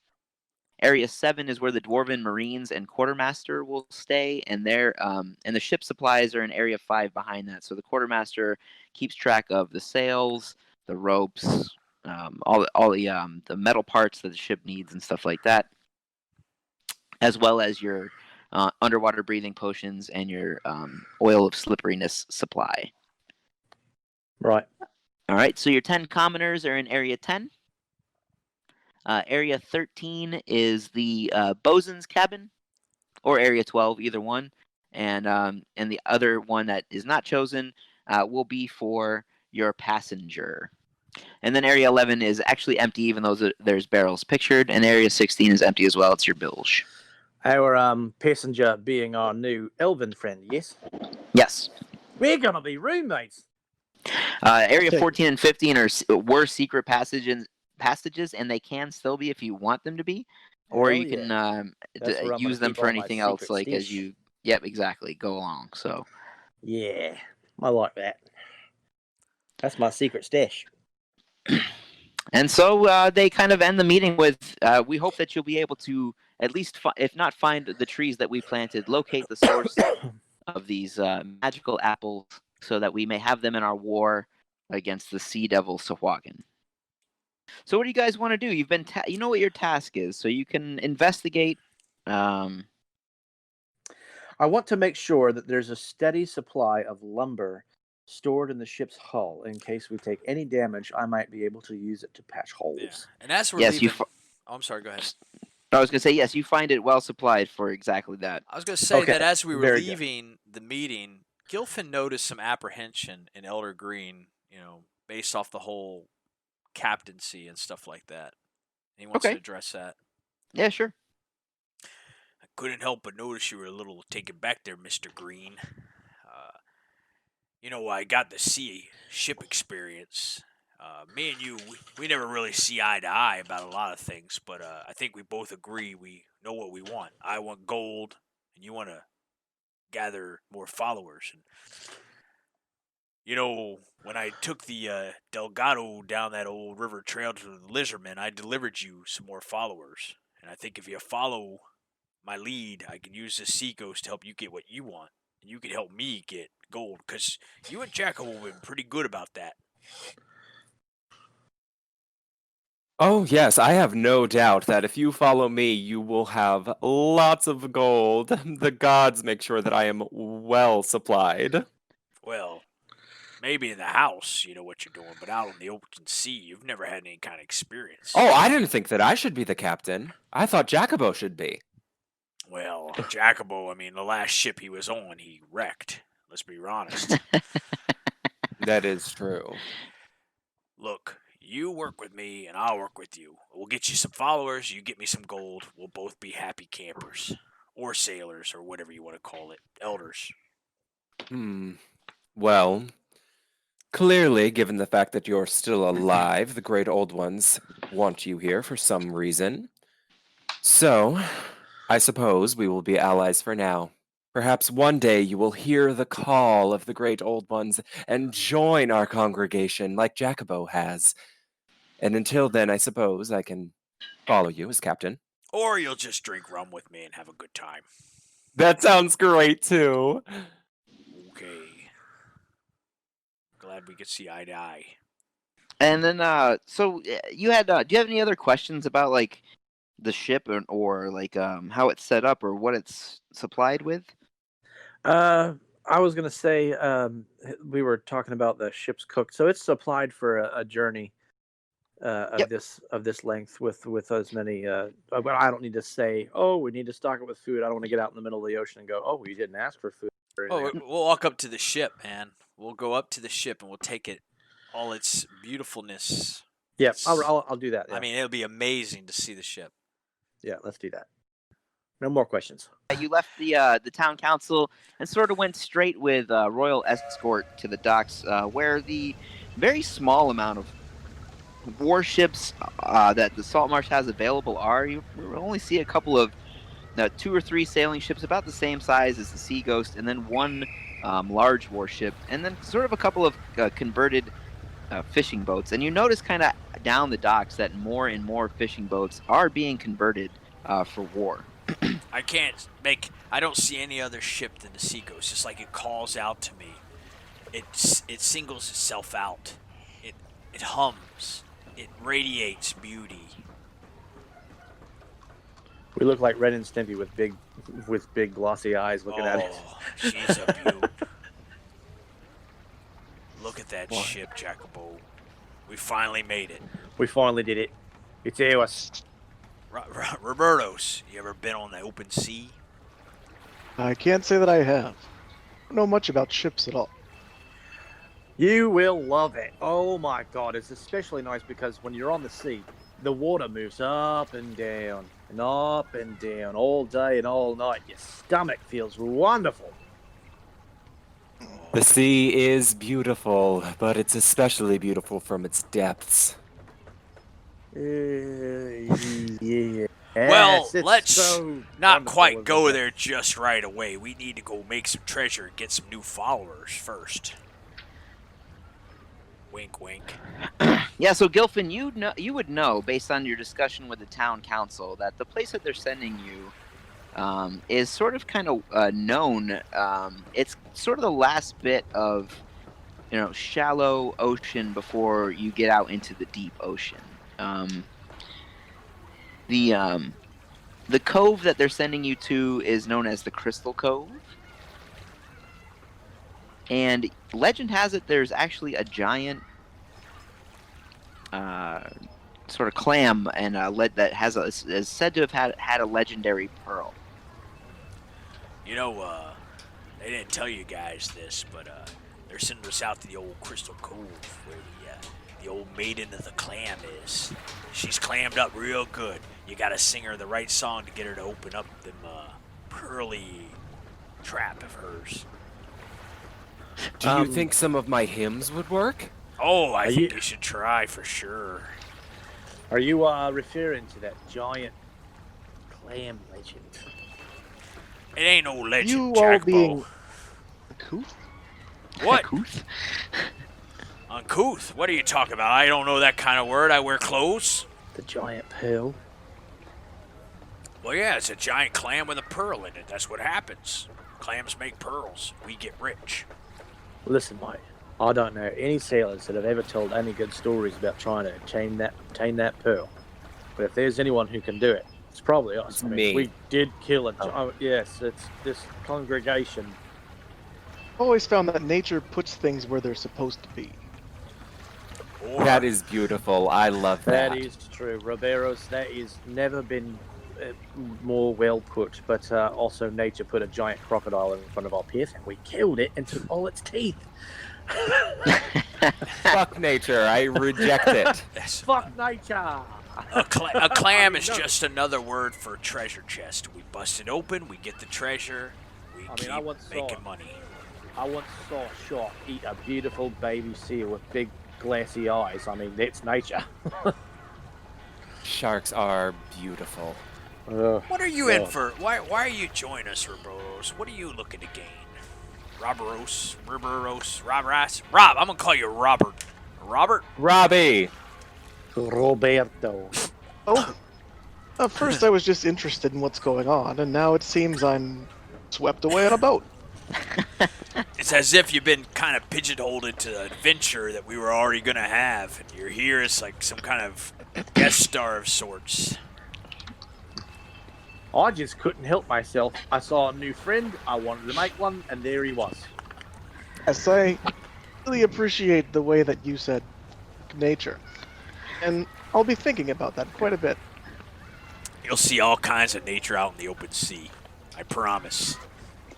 Area 7 is where the Dwarven Marines and Quartermaster will stay, and the ship supplies are in Area 5 behind that. So the Quartermaster keeps track of the sails, the ropes, all the metal parts that the ship needs and stuff like that, as well as your underwater breathing potions and your oil of slipperiness supply. Right. All right, so your 10 commoners are in Area 10. Area 13 is the bosun's cabin, or Area 12, either one. And the other one that is not chosen will be for your passenger. And then Area 11 is actually empty, even though there's barrels pictured. And Area 16 is empty as well. It's your bilge. Our passenger being our new elven friend, yes? Yes. We're going to be roommates. Area 14 and 15 were secret passages, and they can still be if you want them to be, or Hell you can That's where I'm use gonna them keep for all my anything else, secret like as stash. you. Yep, exactly. Go along. So. Yeah, I like that. That's my secret stash. And so they kind of end the meeting with, we hope that you'll be able to at least, if not find the trees that we planted, locate the source of these magical apples so that we may have them in our war against the Sea Devil Sahuagin. So what do you guys want to do? You've been, you know what your task is, so you can investigate. I want to make sure that there's a steady supply of lumber stored in the ship's hull in case we take any damage. I might be able to use it to patch holes. Yeah. And as we're Yes, leaving... you. Oh, I'm sorry, go ahead. I was going to say, yes, you find it well supplied for exactly that. I was going to say Okay, that as we were very good. leaving the meeting, Gilfin noticed some apprehension in Elder Green, based off the whole captaincy and stuff like that. He wants to address that. Yeah, sure. I couldn't help but notice you were a little taken back there, Mr. Green. I got the ship experience. Me and you, we never really see eye to eye about a lot of things, but I think we both agree we know what we want. I want gold, and you want to gather more followers. And when I took the Delgado down that old river trail to the Lizardmen, I delivered you some more followers. And I think if you follow my lead, I can use this sea ghost to help you get what you want. And you can help me get gold, because you and Jacob have been pretty good about that. Oh, yes, I have no doubt that if you follow me, you will have lots of gold. The gods make sure that I am well supplied. Well, maybe in the house you know what you're doing, but out on the open sea, you've never had any kind of experience. Oh, I didn't think that I should be the captain. I thought Jacobo should be. Well, Jacobo, the last ship he was on, he wrecked. Let's be honest. That is true. Look, you work with me, and I'll work with you. We'll get you some followers, you get me some gold. We'll both be happy campers. Or sailors, or whatever you want to call it. Elders. Well, clearly, given the fact that you're still alive, the Great Old Ones want you here for some reason. So, I suppose we will be allies for now. Perhaps one day you will hear the call of the great old ones and join our congregation like Jacobo has. And until then, I suppose I can follow you as captain. Or you'll just drink rum with me and have a good time. That sounds great, too. Okay. Glad we could see eye to eye. And then, so you had, do you have any other questions about like the ship or like how it's set up or what it's supplied with? I was gonna say we were talking about the ship's cook, so it's supplied for a journey of Yep. this length with as many. But I don't need to say, oh, we need to stock it with food. I don't want to get out in the middle of the ocean and go, oh, we didn't ask for food. Or Oh, anything. we'll walk up to the ship, man. We'll go up to the ship and we'll take it, all its beautifulness. Yeah, It's- I'll do that. Yeah. I mean, it'll be amazing to see the ship. Yeah, let's do that. No more questions. You left the town council and sort of went straight with royal escort to the docks, where the very small amount of warships that the Salt Marsh has available are. You only see a couple of 2 or 3 sailing ships about the same size as the Sea Ghost, and then one large warship, and then sort of a couple of converted fishing boats. And you notice kind of down the docks that more and more fishing boats are being converted for war. I don't see any other ship than the Sea Ghost. It's like it calls out to me. It singles itself out. It hums. It radiates beauty. We look like Ren and Stimpy with big glossy eyes looking at it. Oh, she's a beaut. Look at that What? ship, Jacobo. We finally made it. We finally did it. It's ours. Roberto's, you ever been on the open sea? I can't say that I have. I don't know much about ships at all. You will love it. Oh my god, it's especially nice because when you're on the sea, the water moves up and down all day and all night. Your stomach feels wonderful. The sea is beautiful, but it's especially beautiful from its depths. Yeah. Well, it's let's so Not wonderful, quite isn't go it? there just right away. We need to go make some treasure and get some new followers first. Wink, wink. Yeah, so Gilfin, you would know based on your discussion with the town council that the place that they're sending you is sort of kind of known. It's sort of the last bit of shallow ocean before you get out into the deep ocean. The cove that they're sending you to is known as the Crystal Cove. And legend has it there's actually a giant sort of clam and that is said to have had a legendary pearl. You know, they didn't tell you guys this, but they're sending us out to the old Crystal Cove where the old maiden of the clam is. She's clammed up real good. You gotta sing her the right song to get her to open up them pearly trap of hers. Do you think some of my hymns would work? Oh, I think you should try for sure. Are you referring to that giant clam legend? It ain't no legend, You all Jacobo. being uncouth? What? Uncouth? Uncouth? What are you talking about? I don't know that kind of word. I wear clothes. The giant pearl? Well, yeah, it's a giant clam with a pearl in it. That's what happens. Clams make pearls. We get rich. Listen, mate. I don't know any sailors that have ever told any good stories about trying to obtain that pearl. But if there's anyone who can do it, it's probably us. It's I mean, me. we did kill a. Yes, it's this congregation. I've always found that nature puts things where they're supposed to be. Or, That is beautiful. I love that. That is true, Roberos. That is never been more well put. But also, nature put a giant crocodile in front of our pier, and we killed it and took all its teeth. Fuck nature. I reject it. Fuck nature. a clam is just another word for treasure chest. We bust it open, we get the treasure, we keep making money. I once saw a shark eat a beautiful baby seal with big glassy eyes. I mean, that's nature. Sharks are beautiful. What are you in for? Why are you joining us, Roboros? What are you looking to gain? Roboros? Rob, I'm gonna call you Robert. Robert? Robbie! Roberto. Oh, first I was just interested in what's going on, and now it seems I'm swept away on a boat. It's as if you've been kind of pigeonholed into an adventure that we were already gonna have, and you're here as like some kind of guest star of sorts. I just couldn't help myself. I saw a new friend, I wanted to make one, and there he was. Yes, I really appreciate the way that you said nature. And I'll be thinking about that quite a bit. You'll see all kinds of nature out in the open sea. I promise.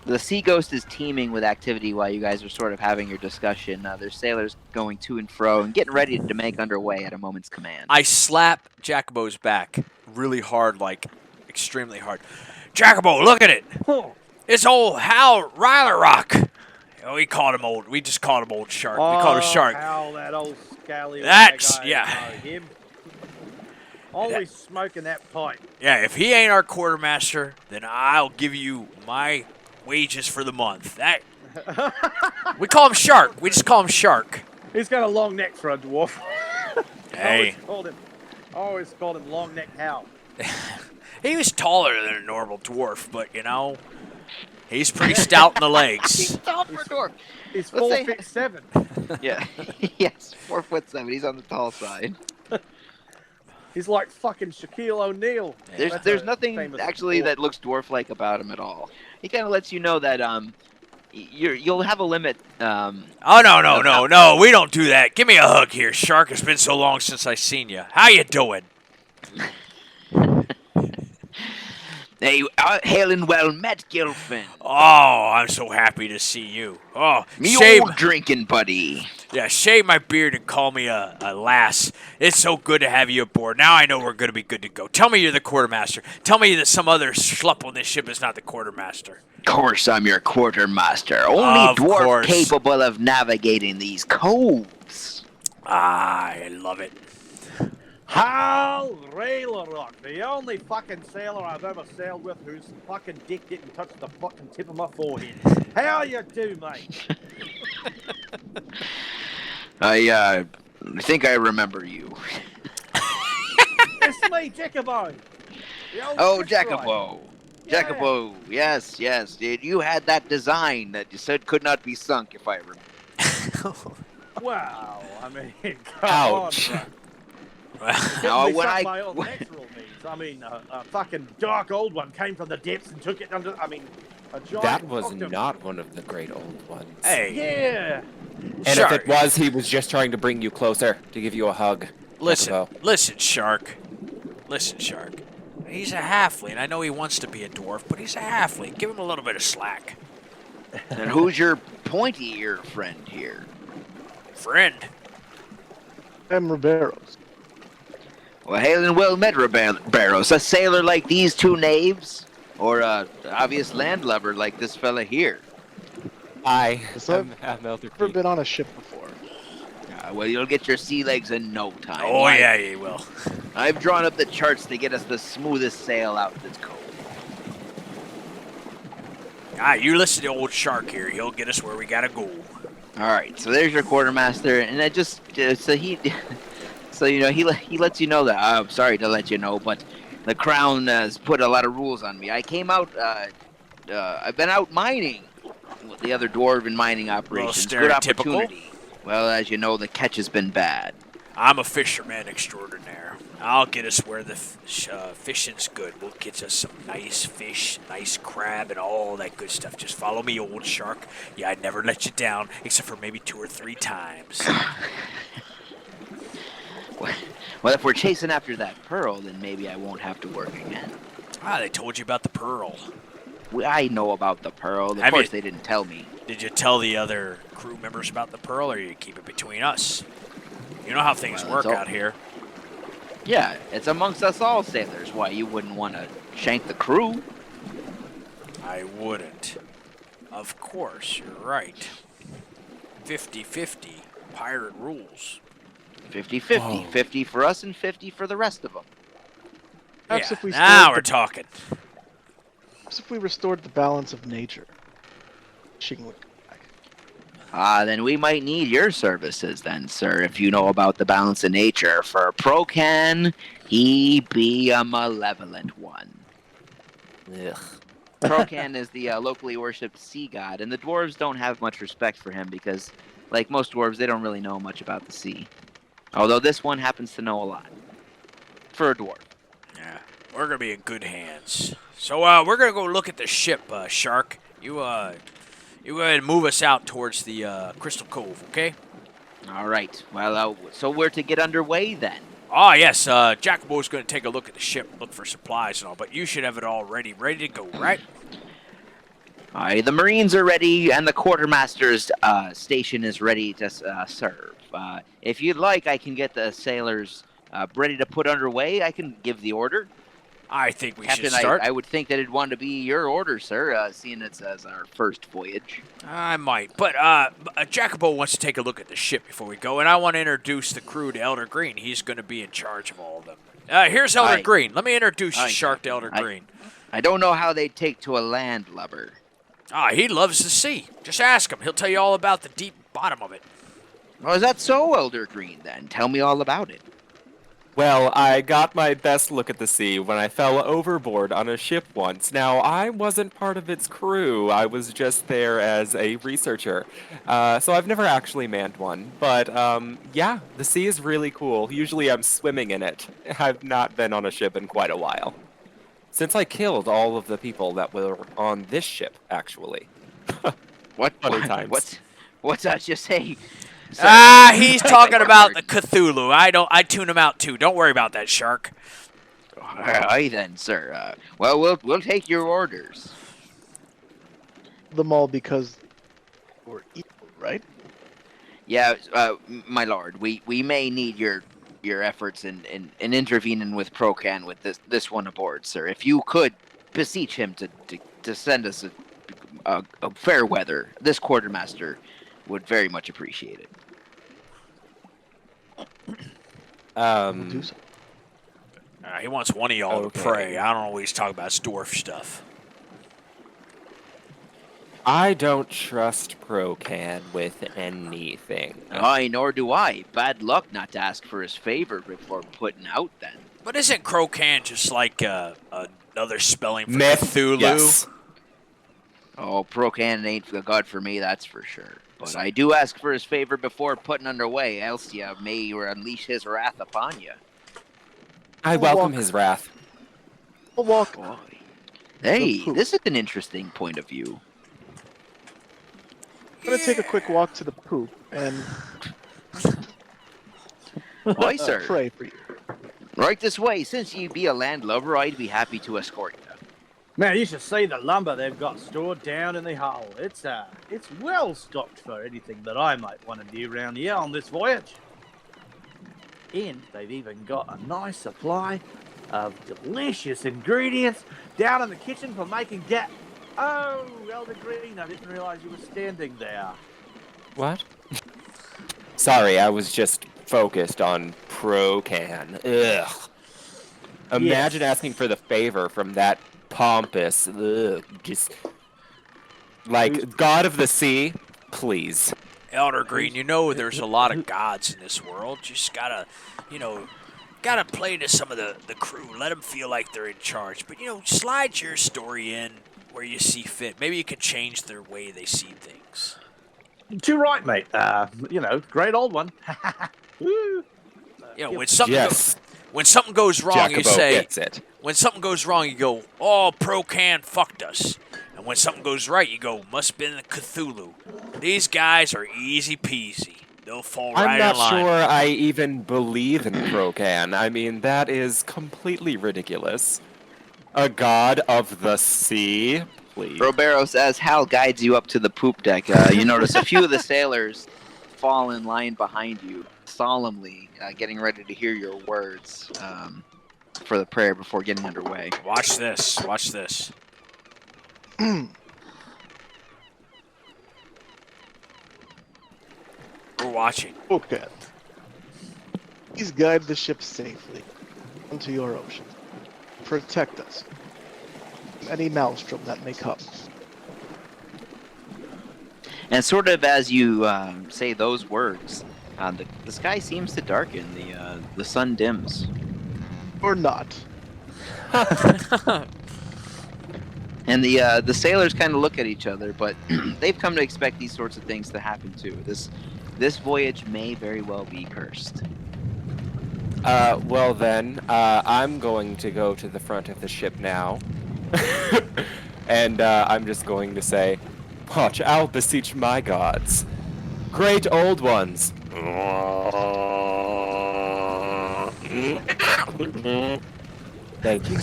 The Sea Ghost is teeming with activity while you guys are sort of having your discussion. There's sailors going to and fro and getting ready to make underway at a moment's command. I slap Jacobo's back really hard, like extremely hard. Jacobo, look at it! It's old Hal Rylerock. Oh, we just called him Old Shark. We called him Shark. Hal, that old scally. That's- guy, yeah. I know him. Always smoking that pipe. Yeah, if he ain't our quartermaster, then I'll give you my wages for the month. We call him Shark. We just call him Shark. He's got a long neck for a dwarf. Hey. I always called him Long Neck Hal. He was taller than a normal dwarf, but, you know, he's pretty stout in the legs. He's Let's say- 4'7". Yeah. Yes, 4'7". He's on the tall side. He's like fucking Shaquille O'Neal. That's There's a nothing famous actually sport. that looks dwarf-like about him at all. He kind of lets you know that you'll have a limit. Oh, no. We don't do that. Give me a hug here, Shark. It's been so long since I seen you. How you doing? Hey, hail and well met, Gilfin. Oh, I'm so happy to see you. Oh, Me shave, old drinking buddy. yeah, shave my beard and call me a lass. It's so good to have you aboard. Now I know we're going to be good to go. Tell me you're the quartermaster. Tell me that some other schlup on this ship is not the quartermaster. Of course I'm your quartermaster. Only Of dwarf course. capable of navigating these coves. Ah, I love it. Hal Raylerock, the only fucking sailor I've ever sailed with whose fucking dick didn't touch the fucking tip of my forehead. How you do, mate? I think I remember you. It's me, Jacobo. The old Oh, fish fry. Jacobo. Yeah. Jacobo, yes. Dude, you had that design that you said could not be sunk, if I remember. Wow, I mean, come Ouch. on, bro. No, Couldn't be when sunk I- by all natural means. I mean, a fucking dark old one came from the depths and took it under. I mean, a giant. That was fucked him. not one of the great old ones. Hey, Yeah. And Shark. if it was, he was just trying to bring you closer, to give you a hug. Listen, Jacobo. Shark. Listen, Shark. He's a halfling. I know he wants to be a dwarf, but he's a halfling. Give him a little bit of slack. And who's your pointy ear friend here? Friend. I'm Riberos. Well, hail and well met, Barrows. A sailor like these two knaves? Or a obvious landlubber like this fella here? I Yes, am Elder Never Pete. been on a ship before. Well, you'll get your sea legs in no time. Oh, Why, yeah, he will. I've drawn up the charts to get us the smoothest sail out this cove. Ah, you listen to old Shark here. He'll get us where we gotta go. All right, so there's your quartermaster, and I just he lets you know that I'm sorry to let you know, but the crown has put a lot of rules on me. I came out, I've been out mining with the other dwarven mining operations. Good stereotypical. opportunity. Well, as you know, the catch has been bad. I'm a fisherman extraordinaire. I'll get us where the fishing's good. We'll get us some nice fish, nice crab, and all that good stuff. Just follow me, old Shark. Yeah, I'd never let you down, except for maybe 2 or 3 times. Well, if we're chasing after that pearl, then maybe I won't have to work again. Ah, they told you about the pearl. I know about the pearl. Of Have course, you- they didn't tell me. Did you tell the other crew members about the pearl, or you keep it between us? You know how things Well, work it's all- out here. Yeah, it's amongst us all sailors. Why, you wouldn't want to shank the crew? I wouldn't. Of course, you're right. 50-50. Pirate rules. 50-50. Whoa. 50 for us and 50 for the rest of them. Perhaps if we now we're stored talking. perhaps if we restored the balance of nature, fishing would come back. Then we might need your services then, sir, if you know about the balance of nature. For Procan, he be a malevolent one. Ugh. Procan is the locally worshipped sea god, and the dwarves don't have much respect for him because, like most dwarves, they don't really know much about the sea. Although this one happens to know a lot. For a dwarf. Yeah, we're gonna be in good hands. So we're gonna go look at the ship, Shark. You go ahead and move us out towards the Crystal Cove, okay? All right. Well, so we're to get underway then. Ah, yes. Jacobo's gonna take a look at the ship, look for supplies and all. But you should have it all ready to go, right? Aye, the Marines are ready, and the quartermaster's station is ready to serve. If you'd like, I can get the sailors ready to put underway. I can give the order. I think we Captain, should start. I would think that it'd want to be your order, sir, seeing it's as our first voyage. I might, but Jacobo wants to take a look at the ship before we go, and I want to introduce the crew to Elder Green. He's going to be in charge of all of them. Here's Elder Aye. Green. Let me introduce you, Aye, Shark, to Elder Aye. Green. I don't know how they'd take to a landlubber. Ah, he loves the sea. Just ask him. He'll tell you all about the deep bottom of it. Well, is that so, Elder Green, then? Tell me all about it. Well, I got my best look at the sea when I fell overboard on a ship once. Now, I wasn't part of its crew. I was just there as a researcher. So I've never actually manned one. But, yeah, the sea is really cool. Usually I'm swimming in it. I've not been on a ship in quite a while. Since I killed all of the people that were on this ship, actually. What? Funny times. What's that you say? He's talking about the Cthulhu. I tune him out too. Don't worry about that, Shark. Aye then, sir. Well, we'll take your orders. Them all because we're equal, right? Yeah, my lord. We may need your efforts in intervening with Procan with this one aboard, sir. If you could beseech him to send us a fair weather, this quartermaster would very much appreciate it. We'll do so. He wants one of y'all to Okay. pray. I don't always talk about dwarf stuff. I don't trust Procan with anything. Aye, nor do I. Bad luck not to ask for his favor before putting out, then. But isn't Crocan just like another spelling for Myth. Cthulhu? Yes. Oh, Procan ain't the god for me, that's for sure. But I do ask for his favor before putting underway, else ya may unleash his wrath upon you. I We'll welcome walk. his wrath. We'll walk. Boy. Hey, poop. this is an interesting point of view. I'm gonna take a quick walk to the poop and Aye, sir. pray for you. Right this way. Since ye be a landlubber, I'd be happy to escort you. Man, you should see the lumber they've got stored down in the hull. It's well stocked for anything that I might want to do around here on this voyage. And they've even got a nice supply of delicious ingredients down in the kitchen for making gat. Oh, Elder Green, I didn't realise you were standing there. What? Sorry, I was just focused on Procan. Ugh. Imagine asking for the favor from that pompous, just like God of the Sea, please. Elder Green, you know there's a lot of gods in this world. Just gotta play to some of the crew. Let them feel like they're in charge. But, slide your story in where you see fit. Maybe you can change their way they see things. Too right, mate. Great old one. Woo. When something Yes, when something goes wrong, you Jacobo say. gets it. When something goes wrong, you go, "Oh, Procan fucked us." And when something goes right, you go, "Must have been the Cthulhu." These guys are easy peasy. They'll fall right I'm not in line. sure I even believe in Procan. I mean, that is completely ridiculous. A god of the sea? Please. Roberos, as Hal guides you up to the poop deck, you notice a few of the sailors fall in line behind you, solemnly getting ready to hear your words for the prayer before getting underway. Watch this. Watch this. We're watching. Okay. Please guide the ship safely onto your ocean. protect us. Any maelstrom that may come. And sort of as you say those words, the sky seems to darken. The sun dims. Or not. And the sailors kind of look at each other, but they've come to expect these sorts of things to happen too. This voyage may very well be cursed. Well then, I'm going to go to the front of the ship now. And I'm just going to say, watch, I'll beseech my gods. Great old ones. Thank you.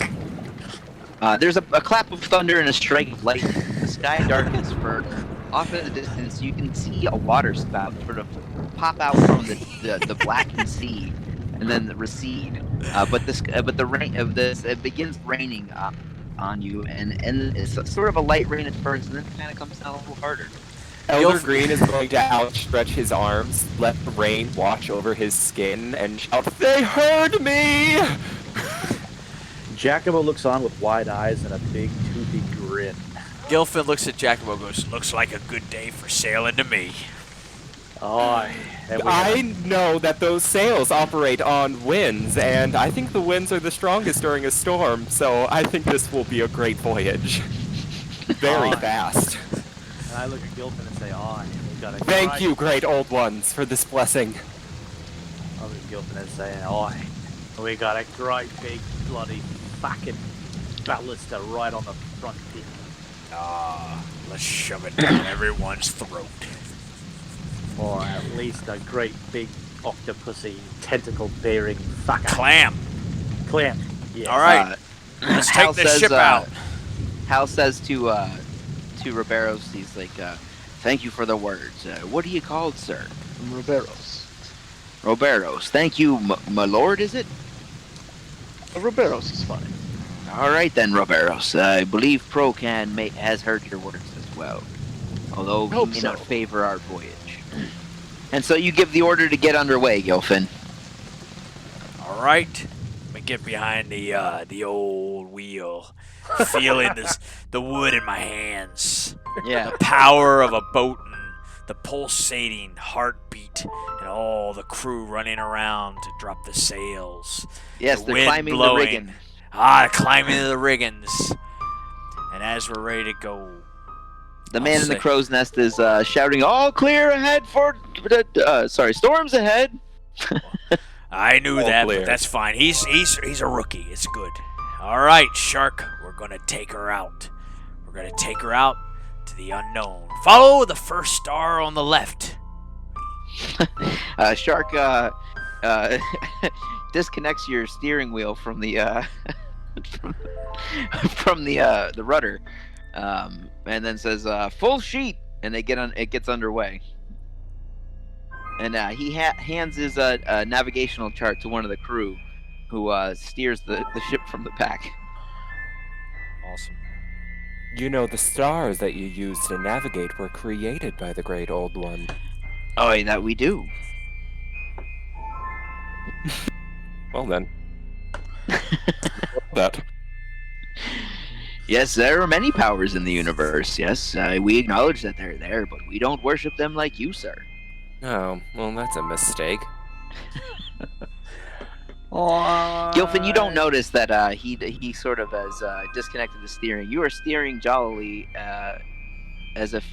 There's a clap of thunder and a strike of lightning. The sky darkens further. Off in the distance, you can see a water spout sort of pop out from the blackened sea, and then recede. But the rain of this, it begins raining on you, and it's sort of a light rain at first, and then it kind of comes down a little harder. Elder Green is going to outstretch his arms, let the rain wash over his skin, and shout, "They heard me!" Jacobo looks on with wide eyes and a big, toothy grin. Gilfin looks at Jacobo and goes, "Looks like a good day for sailing to me." Oh, I know that those sails operate on winds, and I think the winds are the strongest during a storm, so I think this will be a great voyage. Very fast. And I look at Gilfin and say, we got a Thank you, great old ones, for this blessing. I look at Gilfin and say, we got a great big bloody fucking ballista right on the front deck. Let's shove it down everyone's throat. Or at least a great big octopusy tentacle-bearing fucker. Clam. Yes. All right. Let's take the ship out. Hal says to Riberos, he's like, "Thank you for the words. What are you called, sir?" Riberos. Roberos. Thank you, my lord. Is it? Riberos is fine. All right then, Roberos. I believe Procan has heard your words as well, although he may not favor our voyage. And so you give the order to get underway, Gilfin. All right. Let me get behind the old wheel, feeling the wood in my hands. Yeah. The power of a boat and the pulsating heartbeat, and all the crew running around to drop the sails. Yes, the they're wind climbing blowing. the rigging. Climbing the riggings. And as we're ready to go, The man in the crow's nest is shouting, "All clear ahead for storms ahead." I knew All that, clear. but that's fine. He's a rookie. It's good. All right, Shark, we're gonna take her out. We're gonna take her out to the unknown. Follow the first star on the left. Shark disconnects your steering wheel from the from the rudder, and then says, "Full sheet," and it gets underway. And he hands his navigational chart to one of the crew, who steers the ship from the pack. Awesome. You know, the stars that you use to navigate were created by the great old one. Oh, that we do. Well then. That. Yes, there are many powers in the universe. Yes, we acknowledge that they're there, but we don't worship them like you, sir. Oh, well, that's a mistake. Gilfin, you don't notice that he sort of has disconnected the steering. You are steering jollily, as if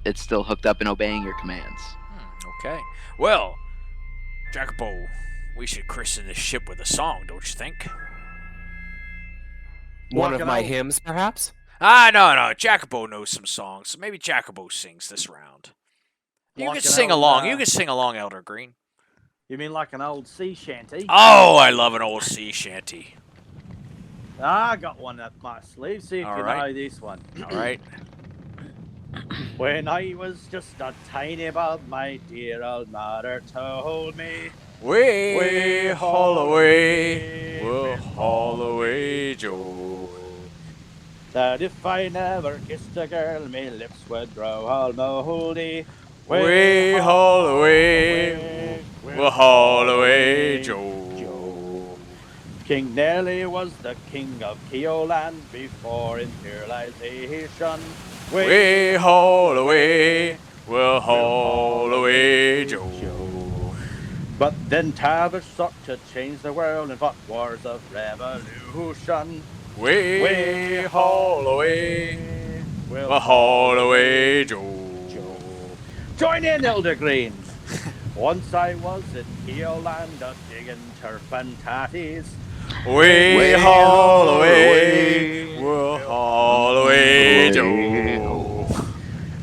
it's still hooked up and obeying your commands. Okay. Well, Jacopo, we should christen this ship with a song, don't you think? One of my hymns, perhaps? No. Jacopo knows some songs, so maybe Jacopo sings this round. You can sing along. You can sing along, Elder Green. You mean like an old sea shanty? Oh, I love an old sea shanty. I got one up my sleeve. See if All you right. know this one. All right. When I was just a tiny bub, my dear old mother told me, Way haul away, we'll haul away, Joe. that if I never kissed a girl, my lips would grow all moldy. Way haul away, we'll haul away, Joe. King Nelly was the king of Keoland before imperialization. Way haul away, we'll haul away, Joe. But then Tavish sought to change the world and fought wars of revolution. Way haul away, we'll we'll haul away, Joe. Join in, Elder Green. Once I was in Keoland digging turf and tatties. Way haul away, we'll haul away, Joe.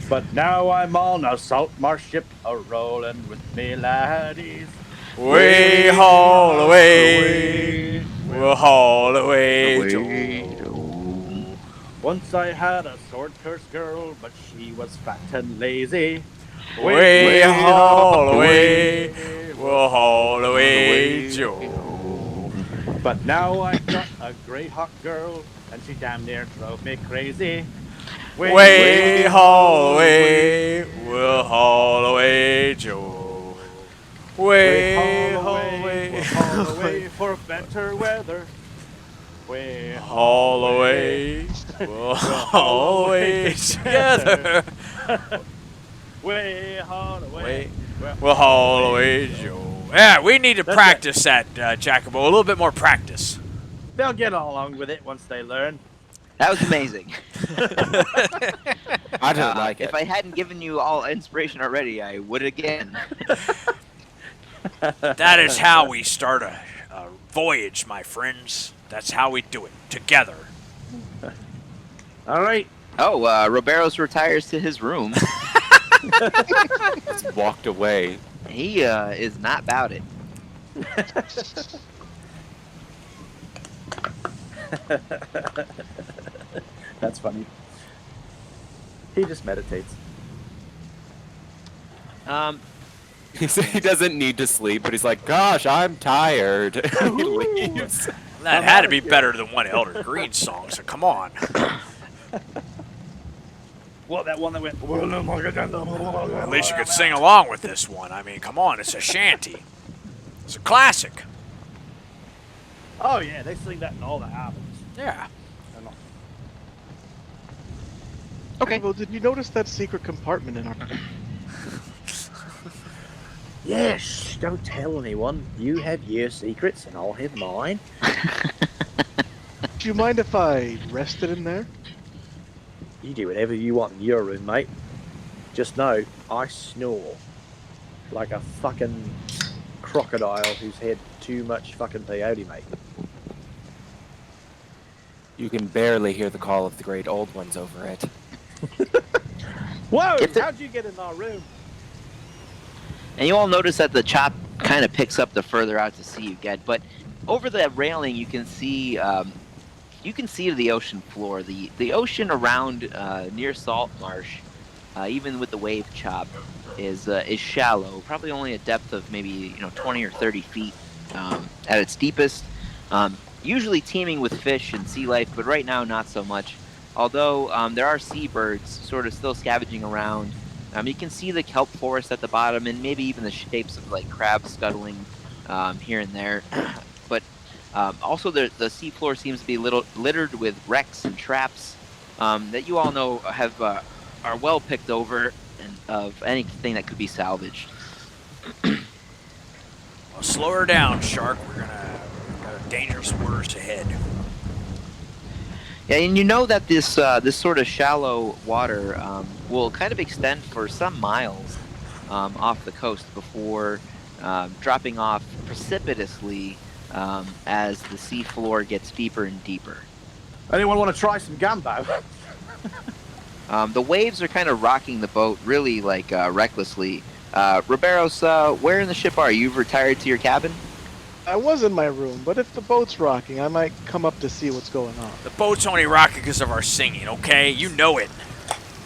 But now I'm on a Salt Marsh ship, a-rolling with me laddies. Way haul away, we'll haul away, Joe. Once I had a sword-cursed girl, but she was fat and lazy. Way haul away, we'll haul away, Joe. But now I've got a Grey Hawk girl, and she damn near drove me crazy. Way haul away, we'll haul away, Joe. Way haul away, we'll haul away for better weather. Way haul away, we'll haul away together. Way haul away, we'll haul away, Joe. Yeah, we need to practice that, Jacobo. A little bit more practice. They'll get along with it once they learn. That was amazing. I don't like it. If I hadn't given you all inspiration already, I would again. That is how we start a voyage, my friends. That's how we do it, together. All right. Oh, Roberos retires to his room. Just walked away. He is not about it. That's funny. He just meditates. He doesn't need to sleep, but he's like, gosh, I'm tired. He leaves. That had to be better than one Elder Green song, so come on. What, that one that went... At least you could sing along with this one. I mean, come on, it's a shanty. It's a classic. Oh, yeah, they sing that in all the albums. Yeah. Okay. Well, did you notice that secret compartment in our... Yes, don't tell anyone. You have your secrets and I'll have mine. Do you mind if I rested in there? You do whatever you want in your room, mate. Just know, I snore like a fucking crocodile who's had too much fucking peyote, mate. You can barely hear the call of the great old ones over it. Whoa! How'd you get in our room? And you all notice that the chop kind of picks up the further out to sea you get, but over the railing you can see to the ocean floor. The ocean around near Salt Marsh, even with the wave chop, is shallow. Probably only a depth of maybe 20 or 30 feet at its deepest. Usually teeming with fish and sea life, but right now not so much. Although there are seabirds sort of still scavenging around. You can see the kelp forest at the bottom, and maybe even the shapes of like crabs scuttling here and there. But also the seafloor seems to be littered with wrecks and traps that you all know are well picked over and of anything that could be salvaged. Well, slow her down, Shark. We've got dangerous waters ahead. Yeah, and you know that this sort of shallow water will kind of extend for some miles off the coast before dropping off precipitously as the seafloor gets deeper and deeper. Anyone want to try some gumbo? The waves are kind of rocking the boat really like recklessly. Roberos, where in the ship are you? You've retired to your cabin? I was in my room, but if the boat's rocking, I might come up to see what's going on. The boat's only rocking because of our singing, okay? You know it.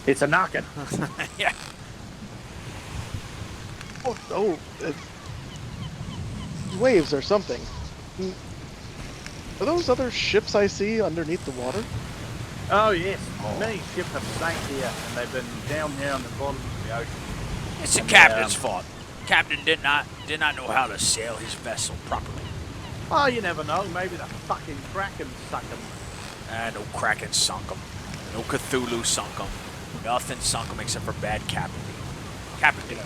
It's a knocking. Yeah. Oh, it's waves or something. Are those other ships I see underneath the water? Oh, yes. Many ships have sank here, and they've been down here on the bottom of the ocean. It's the captain's fault. Captain did not know how to sail his vessel properly. Oh, you never know. Maybe the fucking Kraken suck them. No Kraken sunk them. No Cthulhu sunk them. Nothing sunk them except for bad Capity. Capity.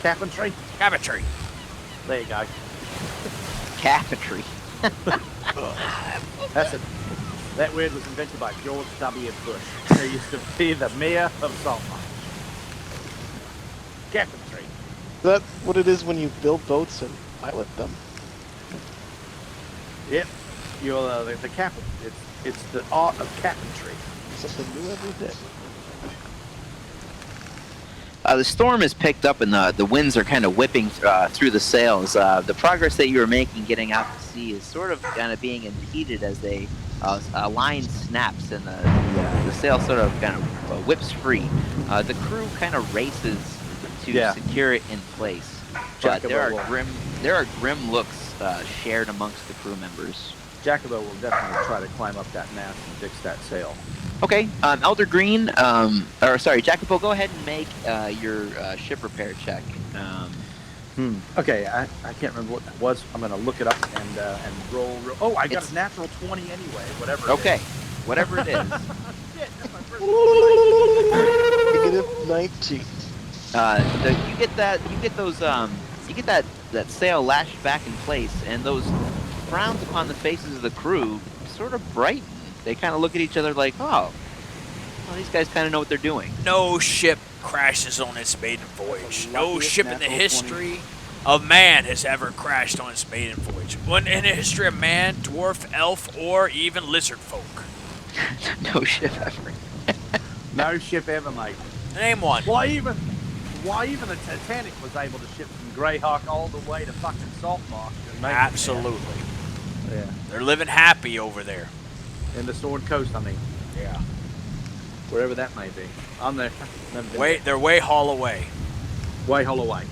Cabinetry. There you go. Cabinetry. That's it. That word was invented by George W. Bush, who used to be the mayor of Salt Marsh. Cabinetry. Is that what it is when you build boats and pilot them? Yep. You're the captain. It's the art of cabinetry. Something new every day. The storm is picked up and the winds are kind of whipping through the sails. The progress that you were making getting out to sea is sort of kind of being impeded as a line snaps and the sail sort of kind of whips free. The crew kind of races to secure it in place. But there are grim looks shared amongst the crew members. Jacobo will definitely try to climb up that mast and fix that sail. Okay, Elder Green, Jacopo, go ahead and make your ship repair check. Okay, I can't remember what that was. I'm gonna look it up and roll. Oh, I got a natural 20 anyway. Whatever. Okay, whatever it is. Shit, that's my first. Negative 19. You get that sail lashed back in place, and those frowns upon the faces of the crew sort of brighten. They kind of look at each other like, oh, well, these guys kind of know what they're doing. No ship crashes on its maiden voyage. No ship in the history of man has ever crashed on its maiden voyage. When in the history of man, dwarf, elf, or even lizardfolk. No ship ever. No ship ever, mate. Name one. Why even the Titanic was able to ship from Greyhawk all the way to fucking Salt Marsh? Absolutely. Yeah. They're living happy over there. In the Sword Coast, I mean. Yeah. Wherever that may be. I'm there. They're way haul away. Way haul away.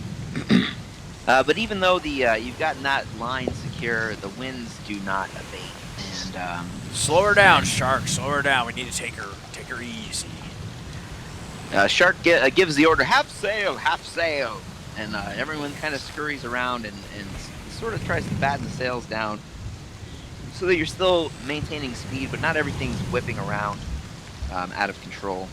But even though you've gotten that line secure, the winds do not abate. And slow her down, Shark. Slow her down. We need to take her easy. Shark gives the order, half sail, and everyone kind of scurries around and sort of tries to batten the sails down so that you're still maintaining speed, but not everything's whipping around out of control.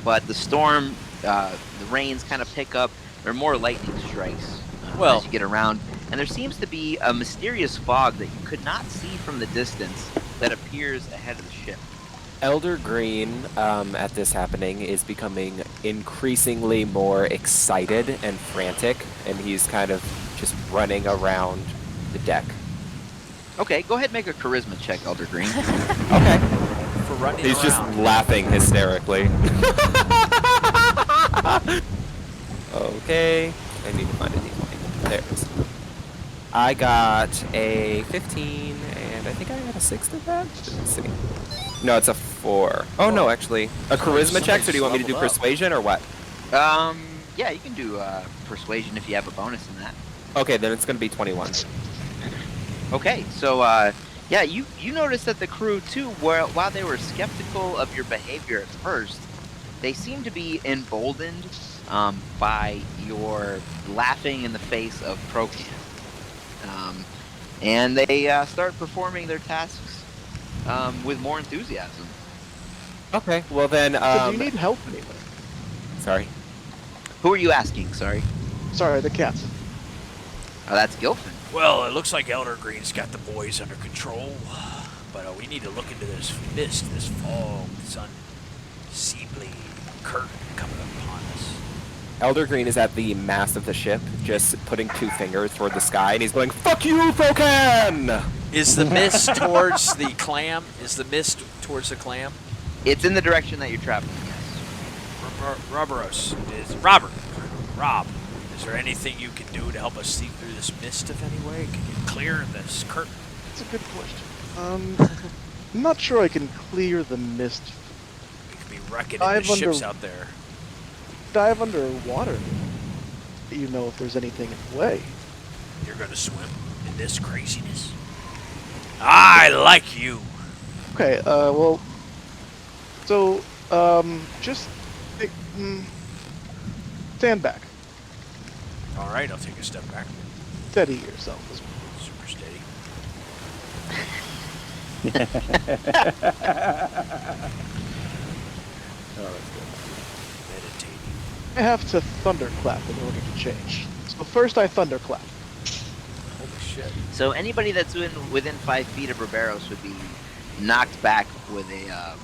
But the storm, the rains kind of pick up. There are more lightning strikes as you get around, and there seems to be a mysterious fog that you could not see from the distance that appears ahead of the ship. Elder Green, at this happening, is becoming increasingly more excited and frantic, and he's kind of just running around the deck. Okay, go ahead and make a charisma check, Elder Green. Okay. For running He's around. just laughing hysterically. Okay. I need to find a D20. There it is. I got a 15, and I think I got a 6 to that? Let's see. No, it's a 4. Oh, no, actually. A charisma check, so do you want me to do persuasion or what? Yeah, you can do persuasion if you have a bonus in that. Okay, then it's going to be 21. Okay, so yeah, you noticed that the crew too, while they were skeptical of your behavior at first, they seem to be emboldened by your laughing in the face of Procan, and they start performing their tasks with more enthusiasm. Okay, well then. So do you need help anyway? Sorry. Who are you asking? Sorry. Sorry, the captain. Oh, that's Gilfin. Well, it looks like Elder Green's got the boys under control, but we need to look into this mist, this fog, this unseemly curtain coming upon us. Elder Green is at the mast of the ship, just putting 2 fingers toward the sky, and he's going, "Fuck you, Procan!" Is the mist towards the clam? Is the mist towards the clam? It's in the direction that you're traveling. Yes. Rob, is there anything you can do to help us see through this mist of any way? Can you clear this curtain? That's a good question. I'm not sure I can clear the mist. We could be wrecking into ships out there. Dive underwater. You know if there's anything in the way. You're gonna swim in this craziness? I like you. Okay, well, so, just stand back. All right, I'll take a step back. steady yourself. Super steady. Oh, that's good. Meditating. I have to thunderclap in order to change. So first I thunderclap. Holy shit. So anybody that's within 5 feet of Barbaros would be knocked back with a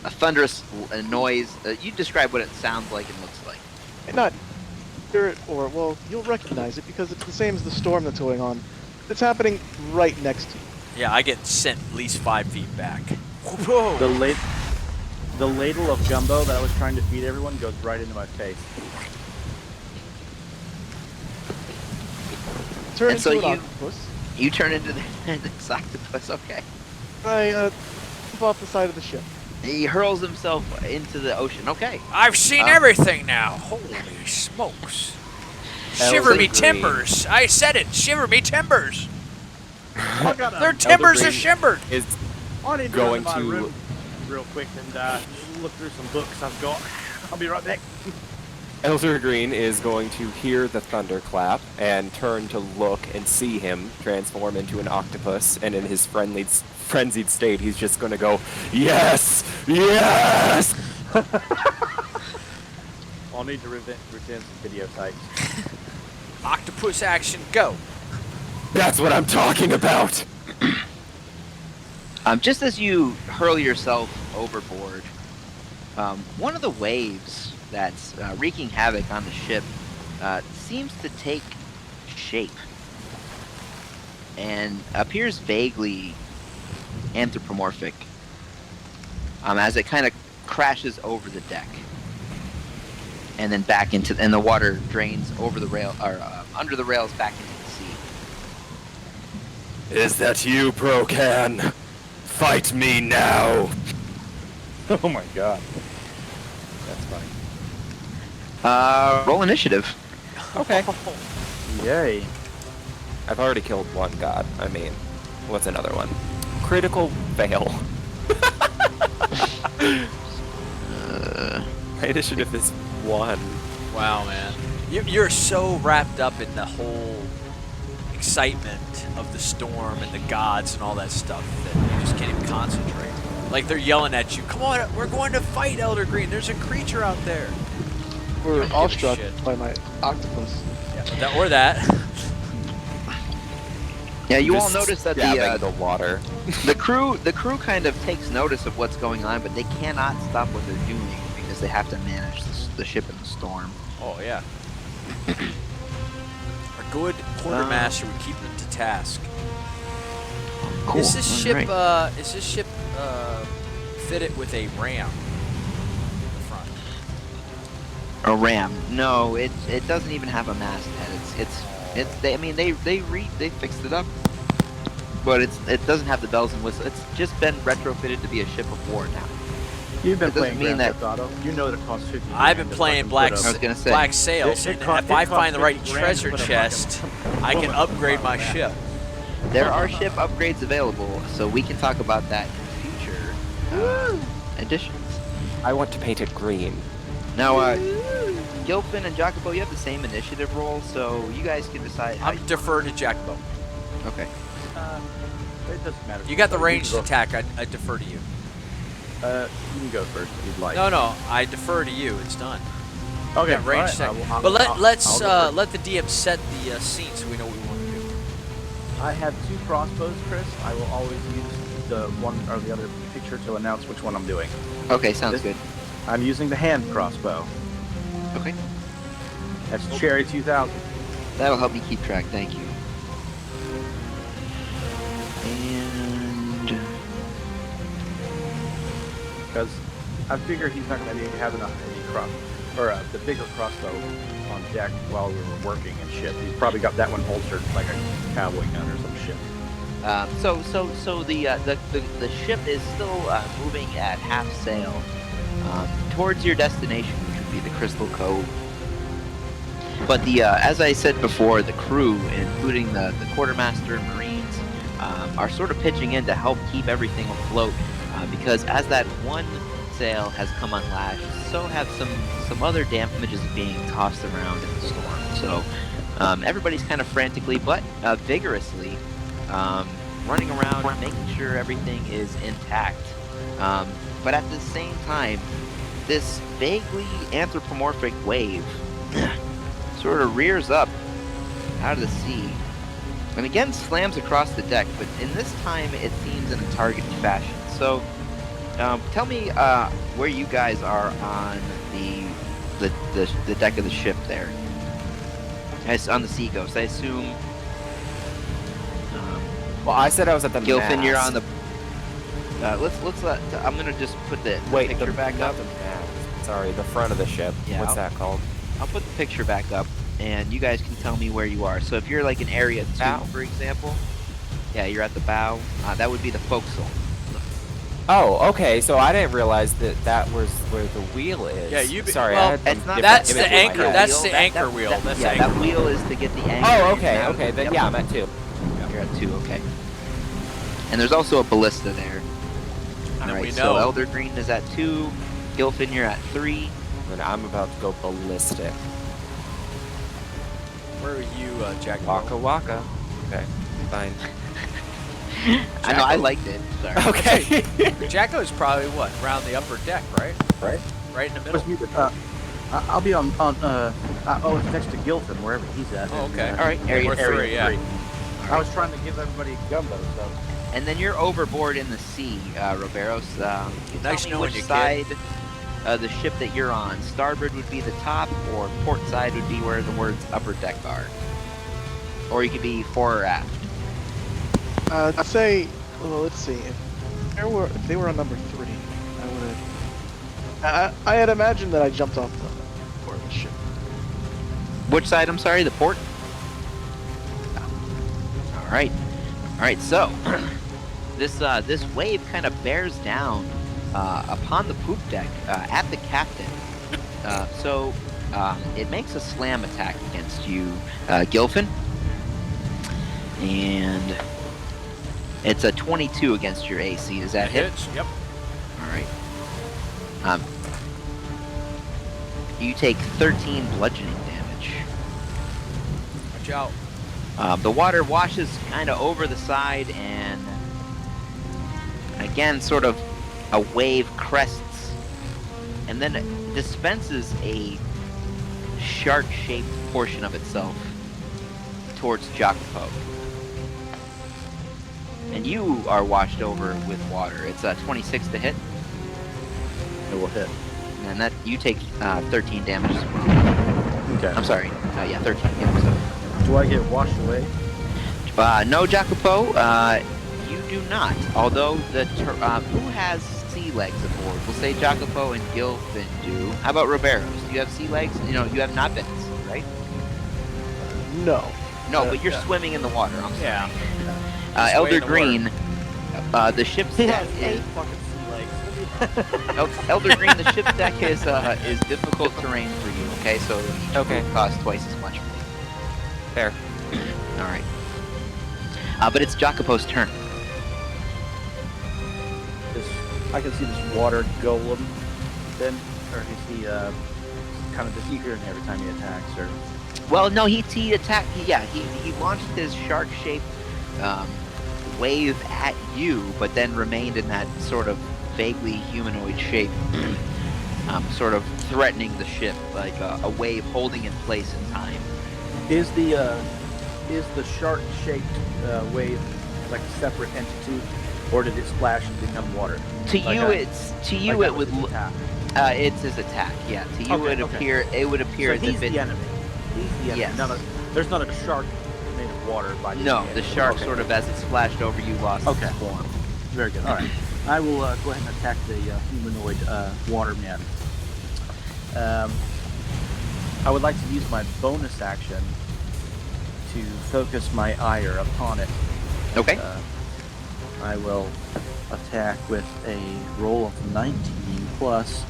thunderous noise. You describe what it sounds like and looks like. And not hear it, or, well, you'll recognize it because it's the same as the storm that's going on. It's happening right next to you. Yeah, I get sent at least 5 feet back. Whoa. The ladle of gumbo that I was trying to feed everyone goes right into my face. Turn And into so an octopus. You turn into this octopus, okay. I jump off the side of the ship. He hurls himself into the ocean, okay. I've seen everything now. Holy smokes. Shiver me Green. timbers. I said it. Shiver me timbers. Their Their timbers Green are shimmered. Is I need to going go to my to- room real quick and look through some books I've got. I'll be right back. Elder Green is going to hear the thunderclap and turn to look and see him transform into an octopus, and in his frenzied state, he's just going to go, "Yes! Yes!" I'll need to return some videotapes. Octopus action, go. That's what I'm talking about! Just as you hurl yourself overboard, one of the waves that's wreaking havoc on the ship seems to take shape and appears vaguely anthropomorphic as it kind of crashes over the deck and then back into, and the water drains over the rail, or under the rails back into the sea. Is that you, Procan? Fight me now! Oh my god. That's funny. Roll initiative. Okay. Yay. I've already killed one god. I mean, what's another one? Critical fail. My initiative is 1. Wow, man. You're so wrapped up in the whole excitement of the storm and the gods and all that stuff that you just can't even concentrate. Like, they're yelling at you, "Come on, we're going to fight, Elder Green. There's a creature out there." We're Don't give a awestruck shit. by my octopus. Or that. Yeah, you all Just notice that stabbing the water. the crew kind of takes notice of what's going on, but they cannot stop what they're doing because they have to manage the ship in the storm. Oh, yeah. Our good quartermaster would keep them to task. Cool. Is this ship Alright. fitted with a ram in the front? A ram? No, it doesn't even have a masthead. They fixed it up, but it doesn't have the bells and whistles. It's just been retrofitted to be a ship of war now. You've been It doesn't playing mean Grand that- Theft Auto. You know that it costs 50 I've been grand to playing fucking Black put I was gonna say. Black Sails, and if I find the right 50 grand to treasure put a chest, I can upgrade my ship. There are ship upgrades available, so we can talk about that in future editions. I want to paint it green. Now, Gilpin and Jacopo, you have the same initiative roll, so you guys can decide how I'm defer to Jacobo. Okay. It doesn't matter. You got the can ranged go- attack. I defer to you. You can go first if you'd like. No, I defer to you. It's done. Okay, You got ranged alright, attack. I'll- But I'll let's go first. let the DM set the scene so we know what we want to do. I have 2 crossbows, Chris. I will always use the one or the other picture to announce which one I'm doing. Okay, sounds good. I'm using the hand crossbow. Okay. That's Cherry 2000. That'll help me keep track, thank you. And Because I figure he's not going to be have enough the bigger crossbow on deck while we were working and shit. He's probably got that one holstered like a cowboy gun or some shit. so the ship is still moving at half sail towards your destination, which would be the Crystal Cove. But as I said before, the crew, including the quartermaster and marines, are sort of pitching in to help keep everything afloat, because as that one sail has come unlashed, so have some other damages being tossed around in the storm. So Everybody's kind of frantically but vigorously running around, making sure everything is intact. But at the same time, this vaguely anthropomorphic wave sort of rears up out of the sea and again slams across the deck, but in this time it seems in a targeted fashion. So tell me where you guys are on the deck of the ship there. On the Sea Ghost, I assume. Well, I said I was at the Gilfin, mast. you're on the. I'm gonna just put the picture back up. The mast. Sorry, the front of the ship. Yeah, What's that called? I'll put the picture back up, and you guys can tell me where you are. So if you're like in area 2, Bow. for example, yeah, you're at the bow. That would be the forecastle. Oh, okay. So I didn't realize that was where the wheel is. Yeah, Sorry, well, I had some it's not- different That's images the in my anchor. head. That's the anchor wheel. That's the anchor that wheel is to get the anchor. Oh, in okay, and out. okay. Then Yep. yeah, I'm at 2. You're at 2, okay. And there's also a ballista there. And All we right, know. so Elder Green is at 2. Gilfin, you're at 3. And I'm about to go ballistic. Where are you, Jack? Waka waka. Okay, fine. I know, I liked it. Sorry. Okay. Jacko is probably what, around the upper deck, right? Right. Right in the middle. I'll be on it's next to Gilfin, wherever he's at. Oh, okay. All right, area We're 3, yeah. I was trying to give everybody a gumbo, so. And then you're overboard in the sea, Roberos. Nice tell me knowing which you, kid. side of the ship that you're on. Starboard would be the top, or port side would be where the words upper deck are. Or you could be fore or aft. I'd say, well, let's see. If they were on number 3, I would have. I had imagined that I jumped off the board of the ship. Which side, I'm sorry? The port? All right. All right, so this wave kind of bears down upon the poop deck at the captain. So it makes a slam attack against you, Gilfin. And it's a 22 against your AC. Does that hit? Hits, yep. All right. You take 13 bludgeoning damage. Watch out. The water washes kind of over the side, and again, sort of a wave crests, and then it dispenses a shark-shaped portion of itself towards Jacopo. And you are washed over with water. It's a 26 to hit, It will hit. and that you take 13 damage as well. Okay. I'm sorry. Yeah, 13. Yeah, so. Do I get washed away? No, Jacopo, you do not. Although who has sea legs aboard? We'll say Jacopo and Gilfin do. How about Roberos? Do you have sea legs? You know, you have not been at sea, right? No. No, but you're swimming in the water. I'm sorry. Yeah. Elder Sway in the Green, the ship's deck is fucking sea legs. Elder Green. The ship's deck is difficult terrain for you. Okay, so each Okay. move costs twice as much. Fair. All right. But it's Jacopo's turn. I can see this water golem, then, or is he kind of just eager every time he attacks, or? Well, no, he attacked. He launched his shark-shaped wave at you, but then remained in that sort of vaguely humanoid shape, sort of threatening the ship, like a wave holding in place in time. Is the shark-shaped wave like a separate entity, or did it splash and become water? To Like you, a- it would. It's his attack. Yeah. To you, it would appear So as he's if it. the enemy. He's the enemy. Yes. There's not a shark made of water by No, the shark Okay. sort of, as it splashed over you, lost Okay. its form. Very good. All right. I will go ahead and attack the humanoid waterman. I would like to use my bonus action to focus my ire upon it. Okay. I will attack with a roll of 19 plus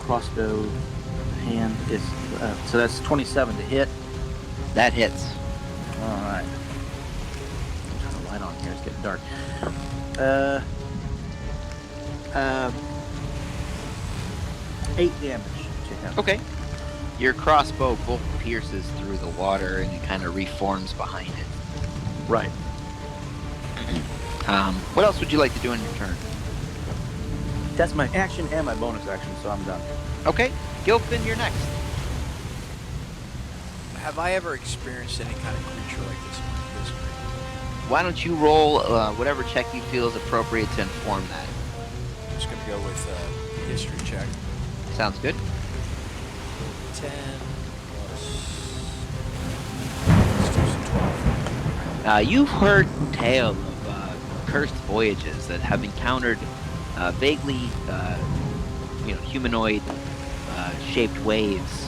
crossbow hand is so that's 27 to hit. That hits. All right. Turn the light on here. It's getting dark. 8 damage to him. Okay. Your crossbow bolt pierces through the water and it kind of reforms behind it. Right. What else would you like to do in your turn? That's my action and my bonus action, so I'm done. Okay, Gilfin, you're next. Have I ever experienced any kind of creature like this in my history? Why don't you roll whatever check you feel is appropriate to inform that? I'm just going to go with the history check. Sounds good. 10 plus... Let's do some 12. You've heard tale of cursed voyages that have encountered vaguely, humanoid shaped waves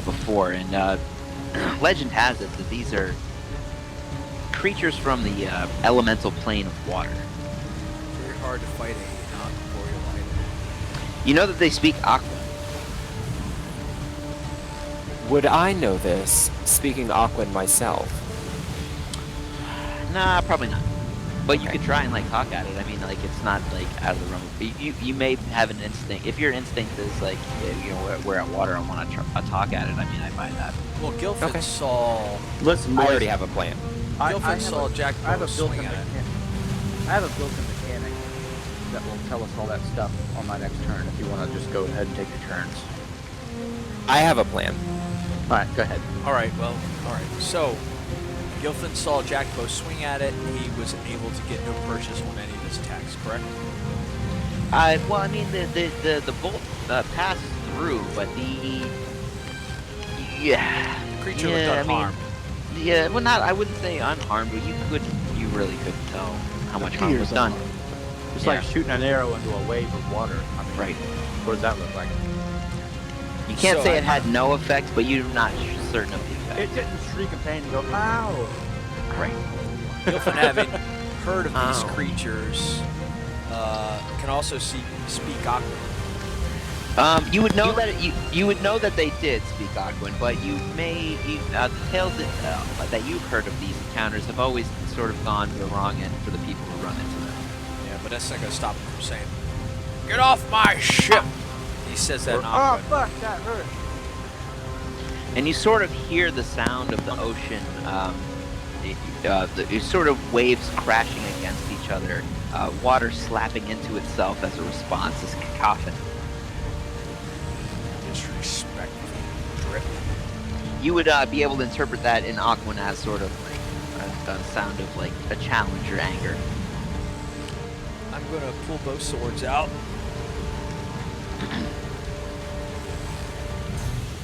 before, and legend has it that these are creatures from the elemental plane of water. Very hard to fight a non-corporeal item. You know that they speak Aqua. Would I know this, speaking Aquan myself? Nah, probably not. But you Okay. could try and talk at it. I mean, it's not out of the realm. You may have an instinct. If your instinct is we're at water, I want to talk at it. I mean, I buy that. Well, Gilfin Okay. saw... Listen, I boys, already have a plan. Gilfin saw Jack I have a swing built-in at it. mechanic. I have a built-in mechanic that will tell us all that stuff on my next turn. If you want to just go ahead and take your turns. I have a plan. All right, go ahead. Alright, so... Gilfin saw Jackbo swing at it, and he was able to get no purchase on any of his attacks, correct? Well, I mean, the bolt passed through, but the Creature yeah, looked I mean, unharmed. yeah, well, not. I wouldn't say unharmed, but you really couldn't tell how much harm was Appears done. unharmed. It's Yeah. like shooting an arrow into a wave of water. I mean, Right. What does that look like? You can't So say I- it had no effect, but you're not certain of the effect. It didn't shriek in pain and go, ow! Right. Gilfin, having heard of these Ow. creatures, can also speak Aquan. You would know that you would know that they did speak Aquan, but the tales that you've heard of these encounters have always sort of gone to the wrong end for the people who run into them. Yeah, but that's not going to stop him from saying, "Get off my ship!" He says that in Oh, Aquan. fuck, that hurt. And you sort of hear the sound of the ocean, the sort of waves crashing against each other, water slapping into itself as a response, this cacophony. Disrespect. Drip. You would be able to interpret that in Aquan as sort of a sound of a challenge or anger. I'm going to pull both swords out.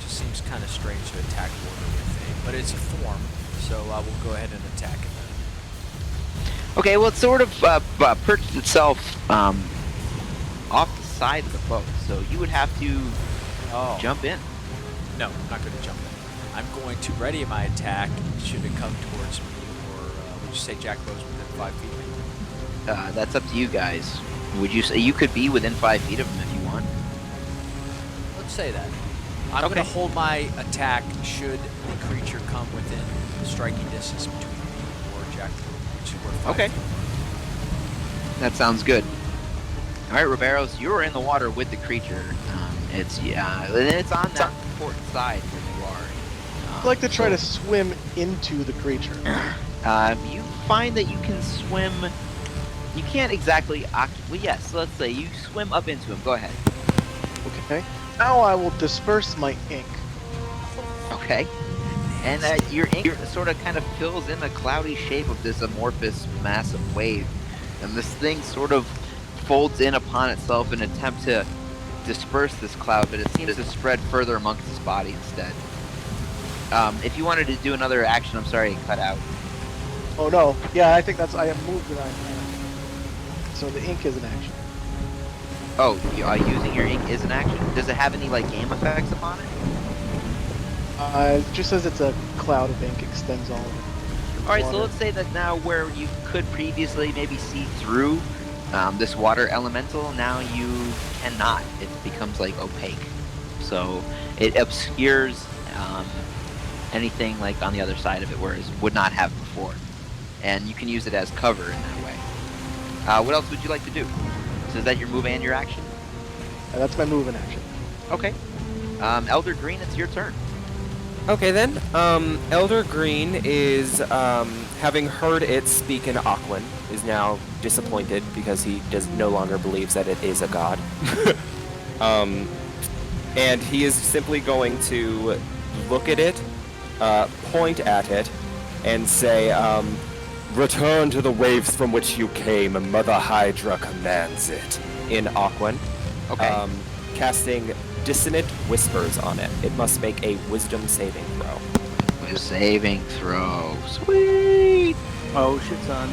Just seems kind of strange to attack water with it, but it's a form, so I will go ahead and attack it. Okay, well, it sort of perched itself off the side of the boat, so you would have to jump in. No, I'm not going to jump in. I'm going to ready my attack should it come towards me, or would you say Jack Bow's within 5 feet of me? That's up to you guys. Would you say you could be within 5 feet of him if you want? Let's say that. I'm going to hold my attack should the creature come within striking distance between me or Jack Bow, which is worth 5 Okay. feet. That sounds good. All right, Riberos, you're in the water with the creature. It's on that port side where you are. I'd like to try to swim into the creature. You find that you can swim. You can't exactly. Well, yes. Let's say you swim up into him. Go ahead. Okay. Now I will disperse my ink. Okay. And your ink sort of kind of fills in a cloudy shape of this amorphous mass of wave, and this thing sort of folds in upon itself in an attempt to disperse this cloud, but it seems to spread further amongst his body instead. If you wanted to do another action, I'm sorry, it cut out. Oh no. Yeah, I think I have moved it on. So the ink is an action. Oh, using your ink is an action. Does it have any game effects upon it? It just says it's a cloud of ink, extends all of it. All right, so Water. let's say that now where you could previously maybe see through this water elemental, now you cannot. It becomes opaque. So it obscures anything on the other side of it, whereas would not have before. And you can use it as cover in that way. What else would you like to do? So is that your move and your action? That's my move in action. Okay. Elder Green, it's your turn. Okay then. Elder Green is having heard it speak in Aquan, is now disappointed because he no longer believes that it is a god. And he is simply going to look at it, point at it, and say, "Return to the waves from which you came. Mother Hydra commands it." In Aquan. Okay. Casting Dissonant Whispers on it. It must make a Wisdom saving throw. Saving throw. Sweet. Oh shit, son.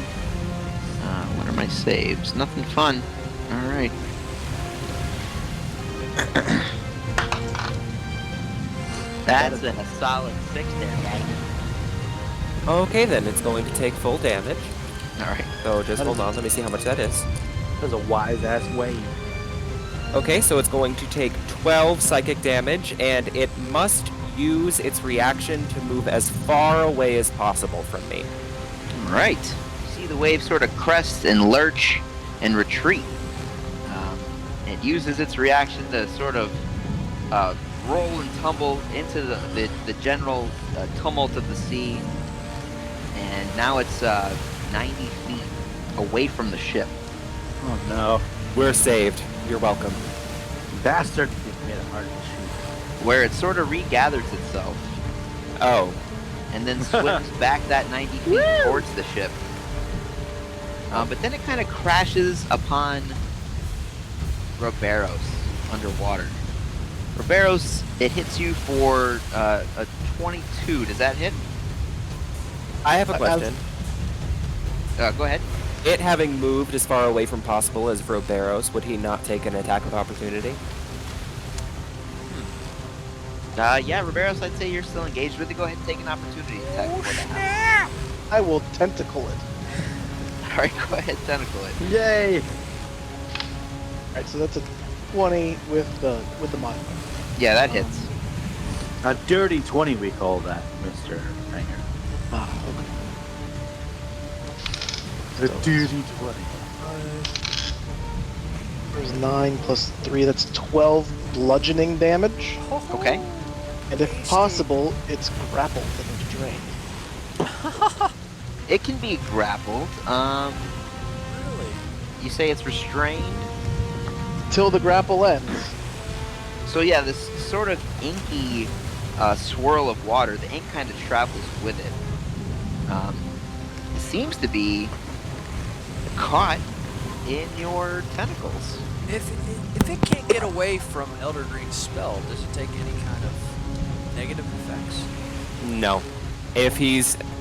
What are my saves? Nothing fun. All right. That's a solid 6 there, Daddy. Okay then, it's going to take full damage. All right. So just hold on, let me see how much that is. That's a wise ass wave. Okay, so it's going to take 12 psychic damage, and it must use its reaction to move as far away as possible from me. All right. You see the wave sort of crest and lurch and retreat. It uses its reaction to sort of roll and tumble into the general tumult of the sea. And now it's 90 feet away from the ship. Oh no. We're saved. You're welcome. Bastard. It made it hard to shoot. Where it sort of regathers itself Oh, and then swims back that 90 feet towards the ship. But then it kind of crashes upon Roberos underwater. Roberos, it hits you for a 22. Does that hit? I have a question. Go ahead. It having moved as far away from possible as Roberos, would he not take an attack of opportunity? Yeah, Roberos, I'd say you're still engaged with it. Go ahead and take an opportunity attack before that happens. I will tentacle it. All right, go ahead, tentacle it. Yay! Alright, so that's a 20 with the modifier. Yeah, that hits. A dirty 20 we call that, Mr. Hanger. Ah, The dirty 20. There's 9 plus 3, that's 12 bludgeoning damage. Okay. And if possible, it's grappled and drained. It can be grappled. Really? You say it's restrained? Till the grapple ends. So yeah, this sort of inky swirl of water, the ink kind of travels with it. It seems to be caught in your tentacles. If it can't get away from Elder Green's spell, does it take any kind of negative effects? No.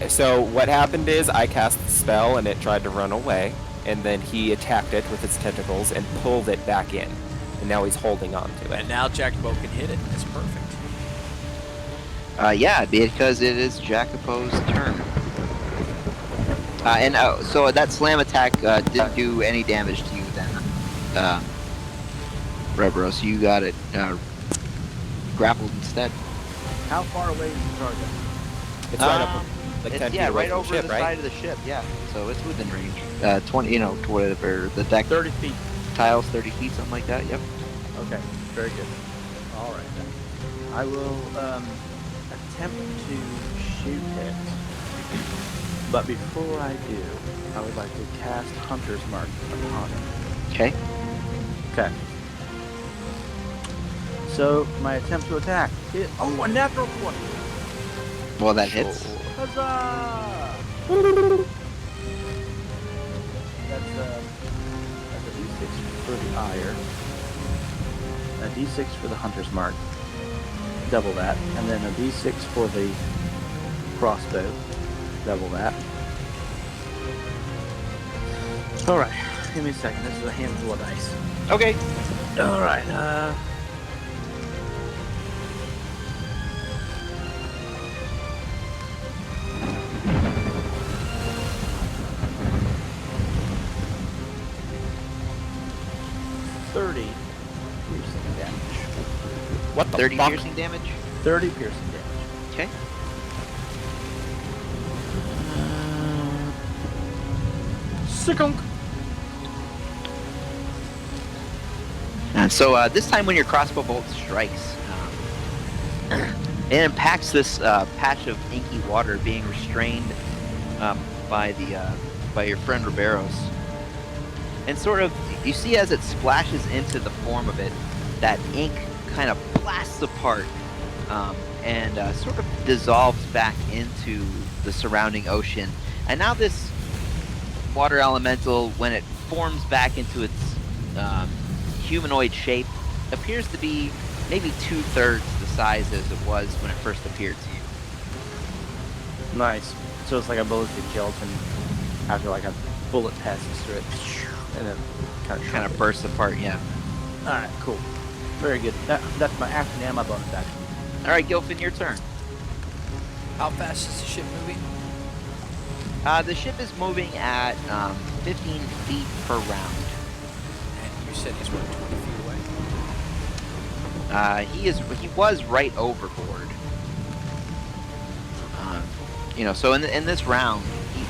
So what happened is I cast the spell and it tried to run away, and then he attacked it with its tentacles and pulled it back in. And now he's holding on to it. And now Jackbo can hit it. That's perfect. Yeah, because it is Jacopo's turn. So that slam attack didn't do any damage to you then, Roberos. You got it grappled instead. How far away is the target? It's right up, like 10 It's, feet yeah, away right from over the ship, the right? side of the ship. Yeah, so it's within range. 20, to whatever the deck 30 feet. tiles, 30 feet, something like that. Yep. Okay, very good. All right then. I will attempt to shoot it. But before I do, I would like to cast Hunter's Mark upon it. Okay. Okay. So my attempt to attack is a natural 20. Well, that hits. Huzzah! That's a D6 for the ire, a D6 for the Hunter's Mark, double that, and then a D6 for the crossbow, double that. All right, give me a second. This is a handful of dice. Okay. All right. 30 piercing damage. What the 30 fuck? piercing damage. 30 piercing damage. Okay. Sickunk. And so this time when your crossbow bolt strikes, It impacts this patch of inky water being restrained by your friend Riberos. And sort of, you see as it splashes into the form of it, that ink kind of blasts apart and sort of dissolves back into the surrounding ocean. And now this water elemental, when it forms back into its humanoid shape, appears to be maybe 2/3 the size as it was when it first appeared to you. Nice. So it's like a ballistic gelatin after like a bullet passes through it, and then Kind of bursts apart, yeah. All right, cool. Very good. That's my action and my bonus action. All right, Gilfin, your turn. How fast is the ship moving? The ship is moving at 15 feet per round. And you said he's what, 20 feet away? He was right overboard. So in this round,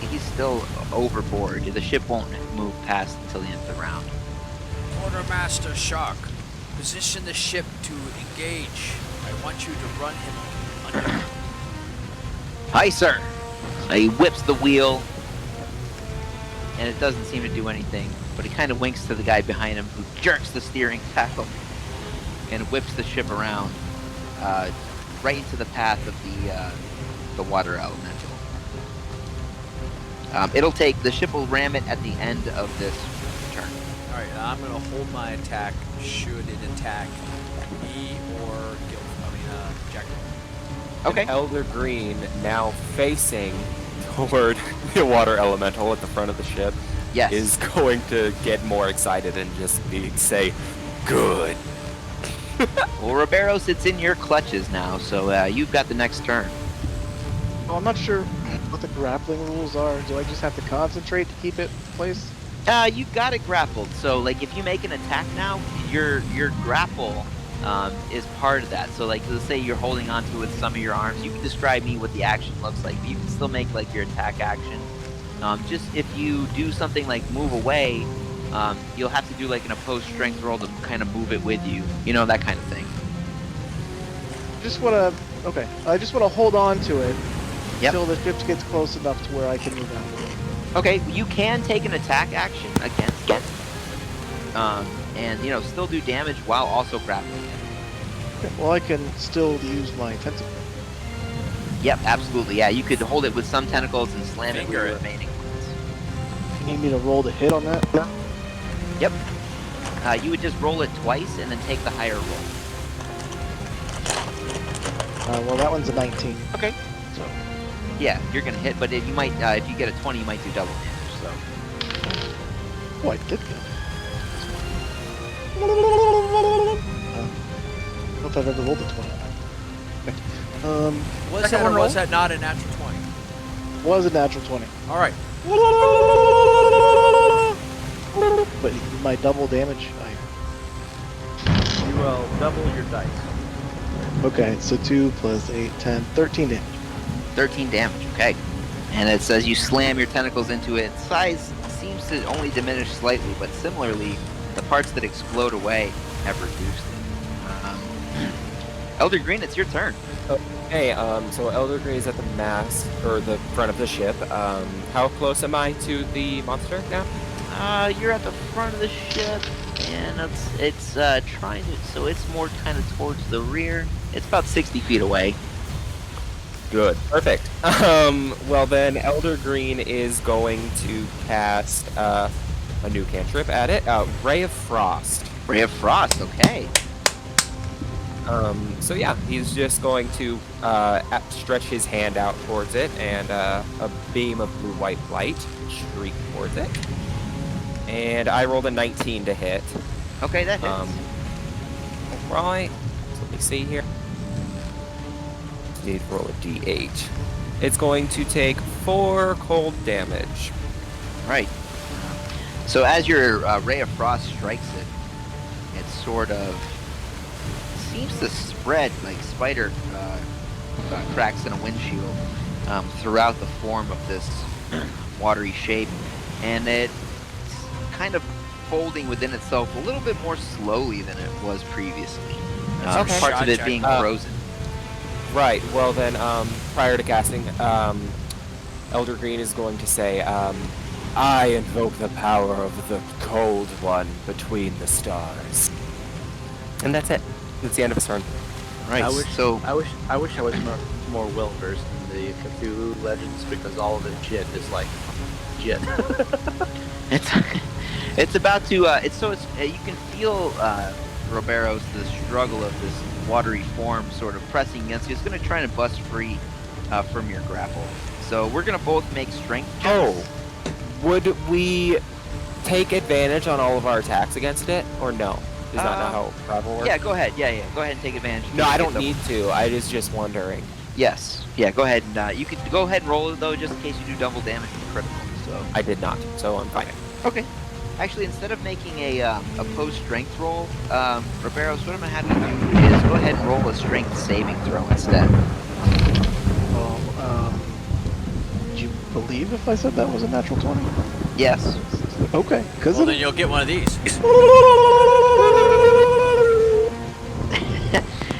he's still overboard. The ship won't move past until the end of the round. Quartermaster Shark, position the ship to engage. I want you to run him under. Hi, sir. He whips the wheel, and it doesn't seem to do anything, but he kind of winks to the guy behind him, who jerks the steering tackle and whips the ship around right into the path of the water elemental. The ship will ram it at the end of this turn. All right, I'm gonna hold my attack. Should it attack me or Jack? Okay. And Elder Green, now facing toward the water elemental at the front of the ship, Yes. is going to get more excited and just say, "Good." Well, Riberos, it's in your clutches now, so you've got the next turn. Well, I'm not sure what the grappling rules are. Do I just have to concentrate to keep it in place? You've got it grappled, so like if you make an attack now, your grapple is part of that. So like, let's say you're holding onto it with some of your arms. You can describe me what the action looks like, but you can still make like your attack action. Just if you do something like move away, you'll have to do like an opposed strength roll to kind of move it with you. You know, that kind of thing. I just want to hold on to it Yep. until the ship gets close enough to where I can move out. Okay, you can take an attack action against it, and still do damage while also grappling it. Okay, well, I can still use my tentacle. Yep, absolutely. Yeah, you could hold it with some tentacles and slam it with Finger the it. remaining ones. You need me to roll to hit on that? Yep. You would just roll it twice and then take the higher roll. Well, that one's a 19. Okay. So, Yeah, you're gonna hit, but if you get a 20, you might do double damage. So. oh, I did get it. I don't know if I've ever rolled a 20. Okay. Was Second that one or was roll? that not a natural 20? Was a natural 20. All right. But my double damage. You will double your dice. Okay, so 2 plus 8, 10, 13 damage. 13 damage. Okay. And it says you slam your tentacles into it. Size seems to only diminish slightly, but similarly, the parts that explode away have reduced it. Elder Green, it's your turn. Hey, so Elder Green is at the mast, or the front of the ship. How close am I to the monster now? You're at the front of the ship, and it's trying to, so it's more kind of towards the rear. It's about 60 feet away. Good. Perfect. Well then, Elder Green is going to cast a new cantrip at it. Ray of Frost. Ray of Frost, okay. So yeah, he's just going to stretch his hand out towards it, and a beam of blue-white light streak towards it. And I rolled a 19 to hit. Okay, that hits. Right. So let me see here. Need to roll a d8. It's going to take 4 cold damage. Right. So as your Ray of Frost strikes it, it sort of seems to spread like spider cracks in a windshield throughout the form of this watery shape, and it's kind of folding within itself a little bit more slowly than it was previously. Okay. Parts of it being frozen. Right. Well then, prior to casting, Elder Green is going to say, I invoke the power of the Cold One between the stars. And that's it. That's the end of his turn. Right. I wish So I wish I was more well versed in the Cthulhu legends because all of the shit is like shit. it's about to. You can feel Robero's the struggle of this watery form sort of pressing against you. It's going to try and bust free from your grapple. So we're going to both make strength checks. Oh. Would we take advantage on all of our attacks against it, or no? Is that not how grapple works? Yeah, go ahead. Yeah. Go ahead and take advantage. No, I don't need to. I was just wondering. Yes. Yeah, go ahead. And you can go ahead and roll it, though, just in case you do double damage from critical. So. I did not, so I'm fine. Okay. Actually, instead of making a opposed strength roll, Roberos, what I'm going to have you do is go ahead and roll a strength saving throw instead. Well, do you believe if I said that was a natural 20? Yes. Okay, because Well, then you'll get one of these.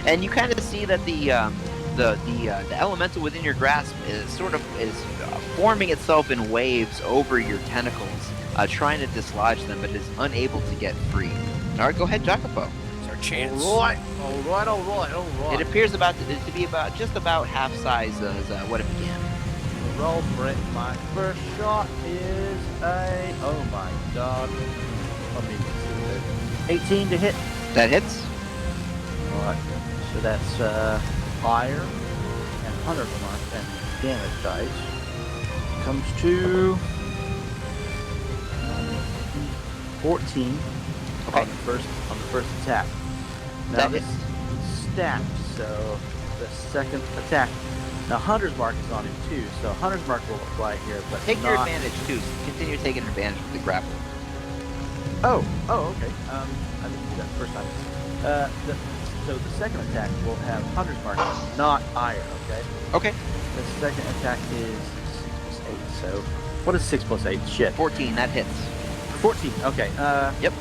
And you kind of see that the elemental within your grasp is forming itself in waves over your tentacles, trying to dislodge them, but is unable to get free. All right, go ahead, Jacopo. It's our chance. All right. It appears to be just about half size as what it began. Roll for it. My first shot is a. Oh my god. Let me see. 18 to hit. That hits. Alright. So that's fire and 100 mark and damage dice. Comes to 14 Okay. on the first attack. Now That this stacked, so the second attack. Now Hunter's Mark is on him too, so Hunter's Mark will apply here, but Take not... your advantage too. Continue taking advantage with the grapple. Oh, okay. I didn't do that the first time. So the second attack will have Hunter's Mark, not Ire, okay? Okay. The second attack is 6 plus 8, so... What is 6 plus 8? Shit. 14. That hits. 14, okay. Yep.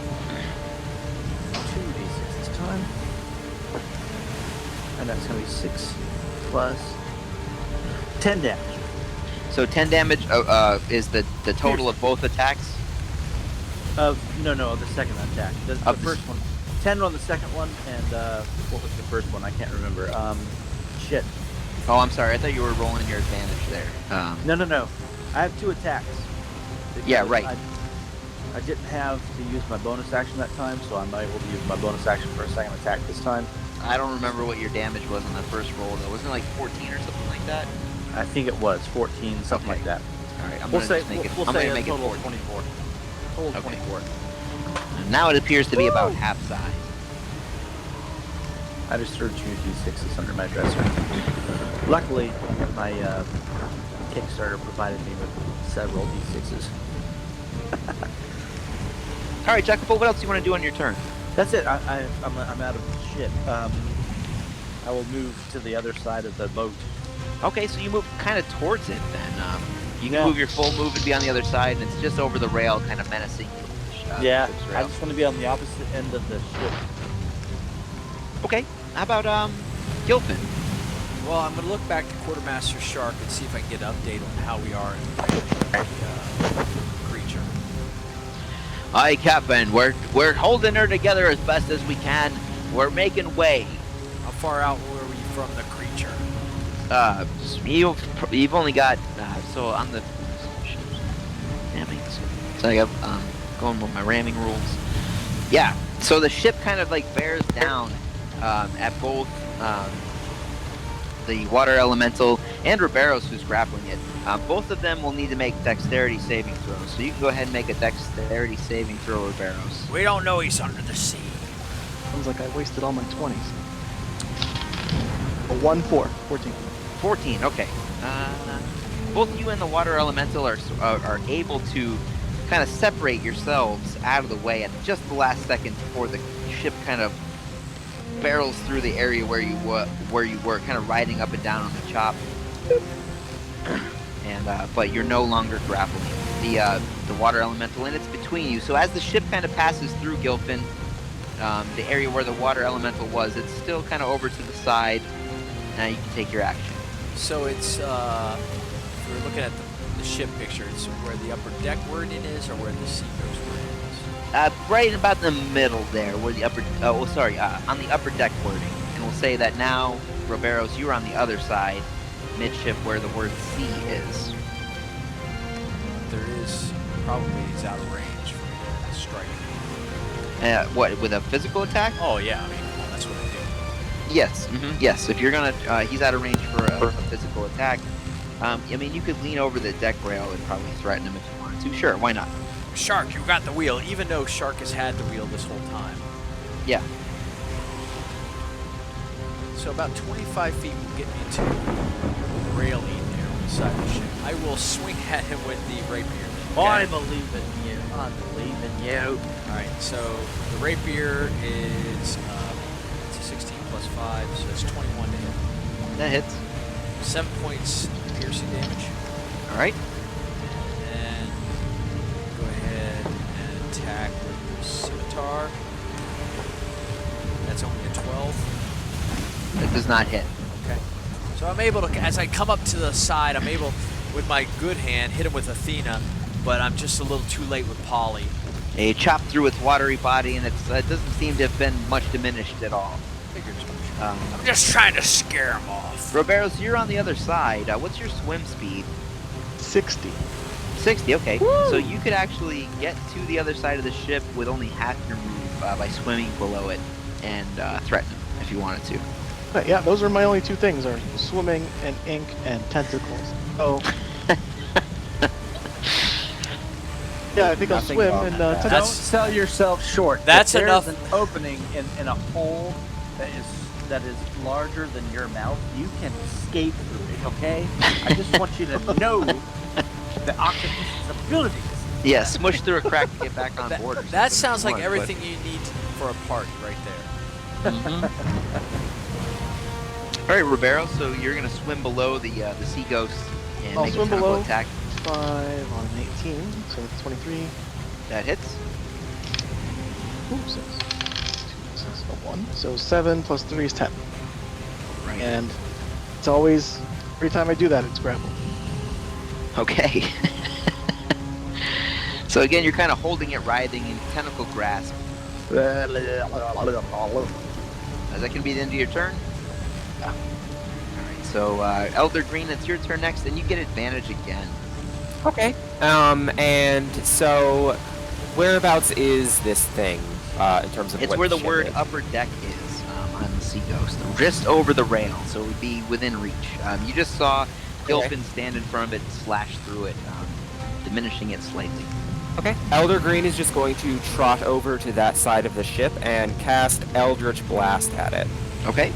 2d6 this time. And that's going to be 6 plus 10 damage. So 10 damage is the total of both attacks. No, the second attack. The first one. 10 on the second one, and what was the first one? I can't remember. Shit. Oh, I'm sorry. I thought you were rolling your advantage there. No. I have 2 attacks. Yeah, right. I didn't have to use my bonus action that time, so I'm able to use my bonus action for a second attack this time. I don't remember what your damage was on the first roll, though. Wasn't it like 14 or something like that? I think it was 14, something Okay. like that. All right, I'm We'll gonna say just make it. we'll I'm say gonna a make it total 14. of 24. Total of Okay. 24. Now it appears to be about half size. I just threw 2 d6s under my dresser. Luckily, my Kickstarter provided me with several d6s. All right, Jacopo, what else do you want to do on your turn? That's it. I'm out of shit. I will move to the other side of the boat. Okay, so you move kind of towards it then. You can Yeah. move your full move and be on the other side, and it's just over the rail, kind of menacing you. Yeah, ship's I rail. just want to be on the opposite end of the ship. Okay, how about Gilpin? Well, I'm going to look back to Quartermaster Shark and see if I can get an update on how we are in the creature. Aye, Captain. We're holding her together as best as we can. We're making way. How far out were we from the creature? You've only got so on the. Damn it. So I got going with my ramming rules. Yeah. So the ship kind of like bears down at both the water elemental and Riberos, who's grappling it. Both of them will need to make dexterity saving throws. So you can go ahead and make a dexterity saving throw, Riberos. We don't know he's under the sea. Sounds like I wasted all my 20s. A 1-4, 14. 14. Okay. Both you and the water elemental are able to kind of separate yourselves out of the way at just the last second before the ship kind of barrels through the area where you were, kind of riding up and down on the chop. And but you're no longer grappling the water elemental, and it's between you. So as the ship kind of passes through Gilpin, the area where the water elemental was, it's still kind of over to the side. Now you can take your action. So it's, if we're looking at the ship picture, it's where the upper deck wording is or where the Seacoast wording is? Right about in the middle there, where the upper, on the upper deck wording. And we'll say that now, Roberos, you're on the other side, midship, where the word sea is. There is probably he's out of range for me to strike. What, with a physical attack? Oh yeah, I mean, that's what I do. Yes, yes. If you're gonna, he's out of range for a physical attack. I mean, you could lean over the deck rail and probably threaten him if you wanted to. Sure, why not? Shark, you got the wheel, even though Shark has had the wheel this whole time. Yeah. So about 25 feet will get me to the railing there on the side of the ship. I will swing at him with the rapier. Okay? I believe in you. I believe in you. Alright, so the rapier is it's a 16 plus 5, so it's 21 to hit. That hits. 7 points piercing damage. All right. And go ahead and attack with the scimitar. That's only a 12. That does not hit. Okay. So I'm able to, as I come up to the side, I'm able, with my good hand, hit him with Athena, but I'm just a little too late with Polly. A chop through its watery body, and it doesn't seem to have been much diminished at all. Figured as much. I'm just trying to scare him off. Roberos, you're on the other side. What's your swim speed? 60. 60, okay. Woo! So you could actually get to the other side of the ship with only half your move by swimming below it and threaten him if you wanted to. Yeah, those are my only two things: are swimming and ink and tentacles. Oh. Yeah, I think I'll Nothing swim wrong and with that. Don't That's- sell yourself short. That's If there's enough. an opening in a hole that is larger than your mouth, you can escape through it. Okay? I just want you to know the octopus's abilities. Yeah, smush through a crack to get back on board. or That something sounds if you like want, everything you need for a party right there. but- All right, Roberos. So you're gonna swim below the sea ghost and I'll make a swim tentacle below. attack. 5 on an 18, so it's 23. That hits. Ooh, 6. 2, 6, 1. So 7 plus 3 is 10. Right. And it's always, every time I do that, it's grapple. Okay. So again, you're kind of holding it, writhing in tentacle grasp. Is that gonna be the end of your turn? Yeah. Alright, so Elder Green, it's your turn next, and you get advantage again. Okay. And so, whereabouts is this thing in terms of It's what where the ship word is? upper deck is on the Sea Ghost, just over the rail, so it would be within reach. You just saw Gilpin stand in front of it and slash through it, diminishing it slightly. Okay. Elder Green is just going to trot over to that side of the ship and cast Eldritch Blast at it. Okay,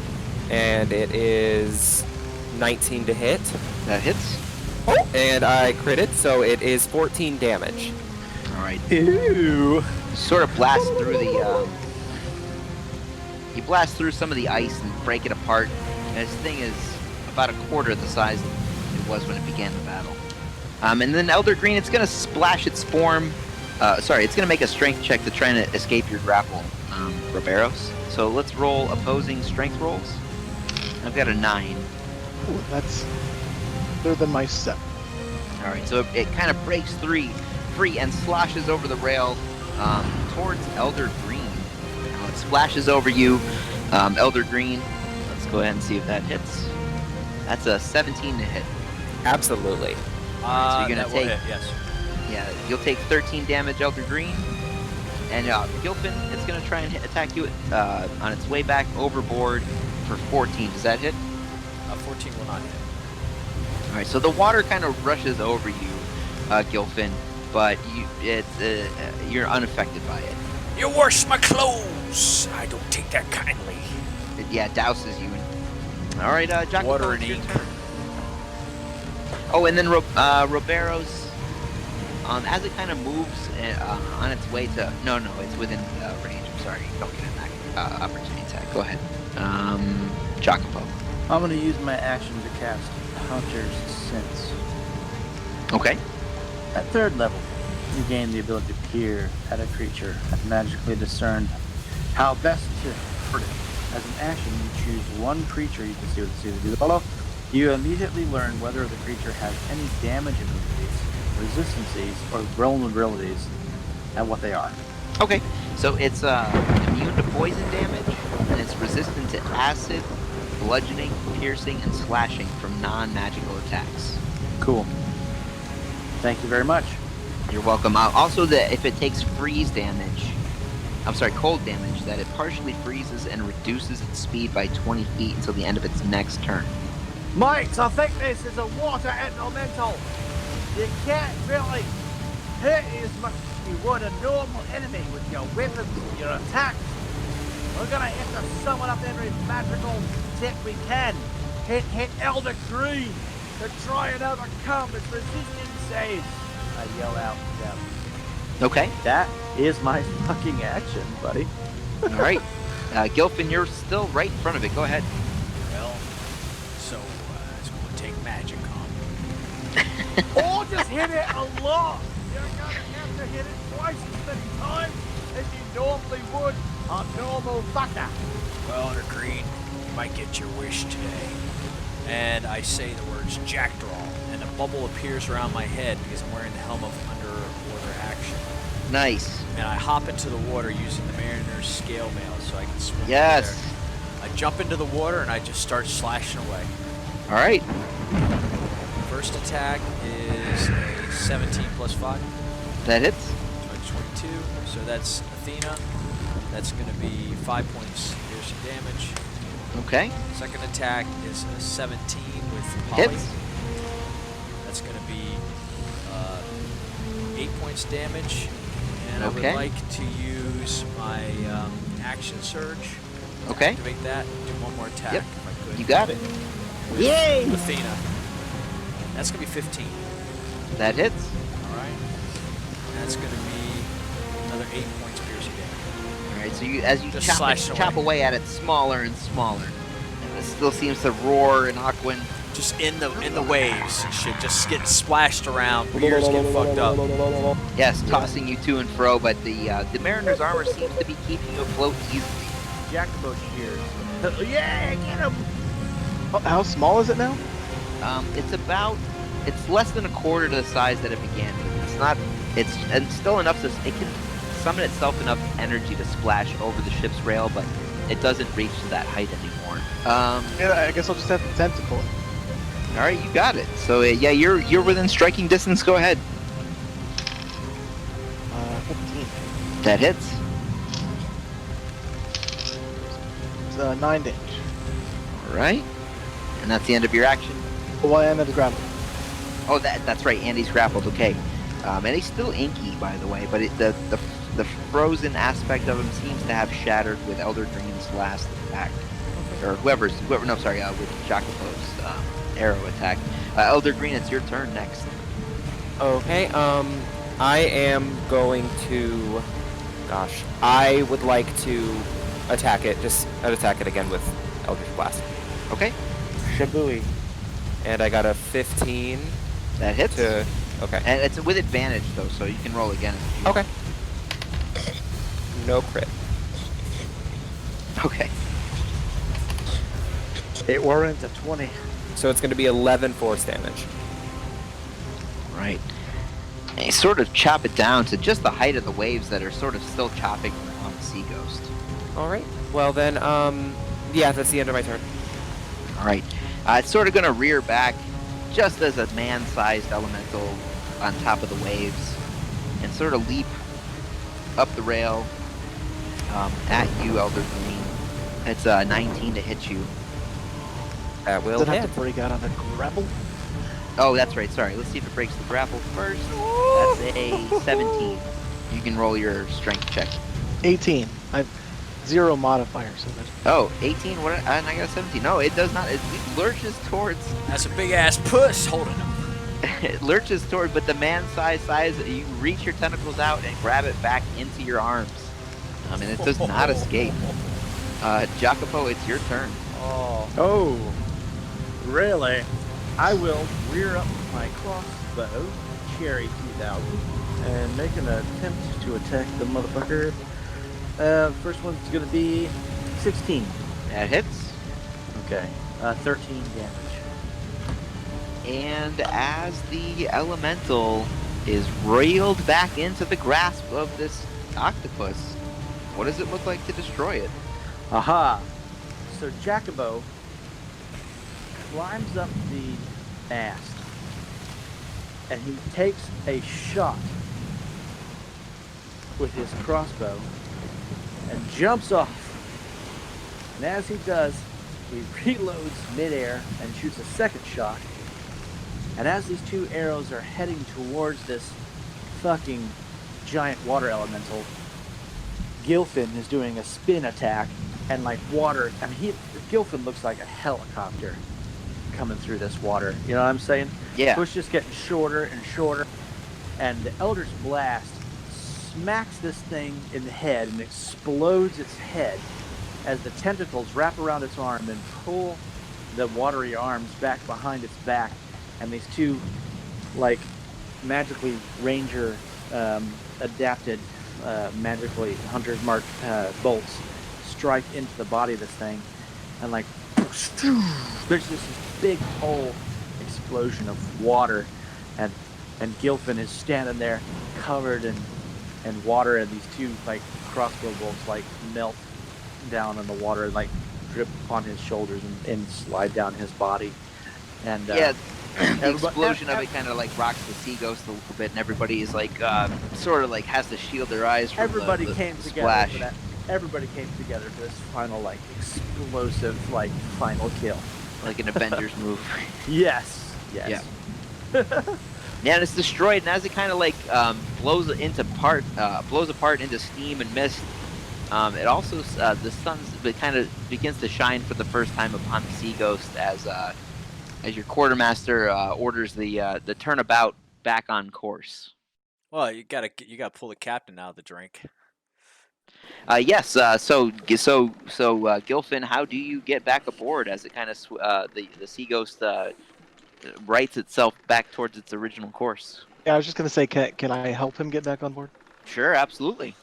And it is 19 to hit. that hits. And I critted, so it is 14 damage. Alright, Ew. sort of blast through the, you blast through some of the ice and break it apart, and this thing is about a quarter the size it was when it began the battle. And then Elder Green, it's gonna splash its form, it's gonna make a strength check to try and escape your grapple, Roberos. So let's roll opposing strength rolls. I've got a 9. Ooh, that's better than my 7. Alright, so it kind of breaks free and sloshes over the rail towards Elder Green. Now it splashes over you, Elder Green. Let's go ahead and see if that hits. That's a 17 to hit. Absolutely. So you're gonna that will take- hit, yes. Yeah, you'll take 13 damage, Elder Green. And Gilpin, it's gonna try and attack you on its way back overboard for 14. Does that hit? 14 will not hit. Alright, so the water kind of rushes over you, Gilpin, but you're unaffected by it. You wash my clothes! I don't take that kindly. It douses you. Alright, Jacopo, Water it's and your ink. turn. Oh, and then Roberos, as it kind of moves on its way to... No, it's within range. I'm sorry. Don't get an opportunity attack. Go ahead. Jacopo. I'm going to use my action to cast Hunter's Sense. Okay. At 3rd level, you gain the ability to peer at a creature and magically discern how best to hurt it As an action, you choose one creature. You can see what the below. You immediately learn whether the creature has any damage immunities, resistances, or vulnerabilities, and what they are. Okay, so it's immune to poison damage, and it's resistant to acid, bludgeoning, piercing, and slashing from non-magical attacks. Cool. Thank you very much. You're welcome. Also, that if it takes cold damage, that it partially freezes and reduces its speed by 20 feet until the end of its next turn. Mates, I think this is a water elemental. You can't really hit it as much as you would a normal enemy with your weapons and your attacks. We're gonna have to summon up every magical tech we can. Hit Elder Green to try and overcome its resisting saves. I yell out to them. Okay. That is my fucking action, buddy. All right. Gilfin, you're still right in front of it. Go ahead. Well, so it's going to take magic, huh? Or just hit it a lot. You're gonna have to hit it twice as many times as you normally would a normal fucker. Well, Elder Green, you might get your wish today. And I say the words Jackdaw, and a bubble appears around my head because I'm wearing the helm of underwater action. Nice. And I hop into the water using the Mariner's scale mail so I can swim Yes. there. I jump into the water and I just start slashing away. All right. First attack is a 17 plus 5. That hits. So it's 22. So that's Athena. That's going to be 5 points piercing damage. Okay. Second attack is a 17 with Polly. Hits. That's going to be 8 points damage. And I Okay. would like to use my action surge. To Okay. activate that. Do one more attack Yep. if I could. You got it. With Yay! Athena. That's going to be 15. That hits. All right. And that's going to be another 8 points piercing damage. All right. So as you Just chop slash away at it, smaller and smaller, and it still seems to roar and Aquin. Just in the waves and shit, just getting splashed around, ears getting fucked up. Yes, tossing you to and fro, but the Mariner's armor seems to be keeping you afloat easily. Jacobo cheers. Yeah, get him! How small is it now? It's less than a quarter to the size that it began with. It's still enough so it can summon itself enough energy to splash over the ship's rail, but it doesn't reach to that height anymore. Yeah, I guess I'll just have to tentacle it. All right, you got it. So yeah, you're within striking distance. Go ahead. 15. That hits. It's 9 damage. All right, and that's the end of your action. Well, I ended the grapple. Oh, that's right. Andy's grappled. Okay, and he's still inky, by the way. But the frozen aspect of him seems to have shattered with Elder Green's last attack, or whoever. No, sorry, with Jacopo's arrow attack. Elder Green, it's your turn next. Okay, I am going to... Gosh, I would like to attack it, just attack it again with Eldritch Blast. Okay, Shabooey. And I got a 15 that hits. to... Okay. And it's with advantage, though, so you can roll again. If you Okay. No crit. Okay. It warrants a 20. So it's going to be 11 force damage. Right. And you sort of chop it down to just the height of the waves that are sort of still chopping on the Sea Ghost. Alright. Well then, yeah, that's the end of my turn. All right. It's sort of going to rear back just as a man-sized elemental on top of the waves and sort of leap up the rail at you, Elder Green. It's 19 to hit you. That will Does it hit. have to break out on the grapple? Oh, that's right. Sorry. Let's see if it breaks the grapple first. That's a 17. You can roll your strength check. 18. I've 0 modifier, so that's... Oh, 18? What? And I got a 17. No, it does not. It lurches towards... That's a big ass puss holding him. It lurches toward, but the man-sized size, you reach your tentacles out and grab it back into your arms. And it does not escape. Jacopo, it's your turn. Oh, really? I will rear up my crossbow, Cherry 2000, and make an attempt to attack the motherfucker. First one's gonna be 16. That hits. Okay. 13 damage. And as the elemental is reeled back into the grasp of this octopus, what does it look like to destroy it? Aha! So Jacobo climbs up the mast and he takes a shot with his crossbow and jumps off. And as he does, he reloads midair and shoots a second shot. And as these two arrows are heading towards this fucking giant water elemental, Gilfin is doing a spin attack, and like water, I mean, Gilfin looks like a helicopter coming through this water. You know what I'm saying? Yeah. So it's just getting shorter and shorter, and the Elder's Blast smacks this thing in the head and explodes its head as the tentacles wrap around its arm and pull the watery arms back behind its back, and these two, like, magically ranger adapted, magically hunter's mark bolts strike into the body of this thing, and like there's this big whole explosion of water, and Gilfin is standing there covered in water, and these two like crossbow bolts like melt down in the water and like drip on his shoulders and slide down his body. And yeah, the explosion of it kind of like rocks the sea ghost a little bit, and everybody is like sort of like has to shield their eyes from everybody the came splash. together for that. Everybody came together for this final like explosive like final kill. Like an Avengers move. Yes. Yeah. Yeah, and it's destroyed, and as it kind of like blows apart into steam and mist, it also the sun kind of begins to shine for the first time upon the sea ghost as your quartermaster orders the turnabout back on course. Well, you gotta pull the captain out of the drink. Yes. So Gilfin, how do you get back aboard as it kind of the sea ghost rights itself back towards its original course? Yeah, I was just gonna say, can I help him get back on board? Sure, absolutely.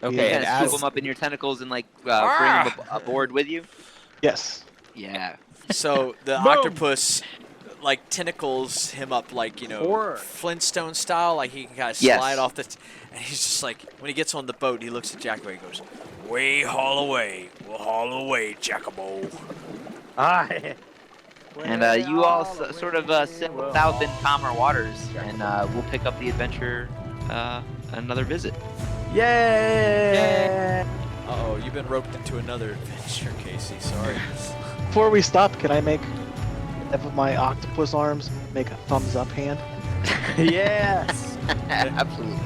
Okay, You and kind of scoop as him up in your tentacles and like bring him aboard with you. Yes. Yeah. So the Boom. octopus like tentacles him up like, you know, Horror. Flintstone style, like he can kind of Yes. slide off the and he's just like, when he gets on the boat, he looks at Jacobo and goes, "We haul away. We'll haul away, Jacobo." Aye. And you all sort of sail south in calmer waters, and we'll pick up the adventure another visit. Yay! Uh-oh, you've been roped into another adventure, Casey. Sorry. Before we stop, can I make of my octopus arms make a thumbs up hand? Yes. Absolutely.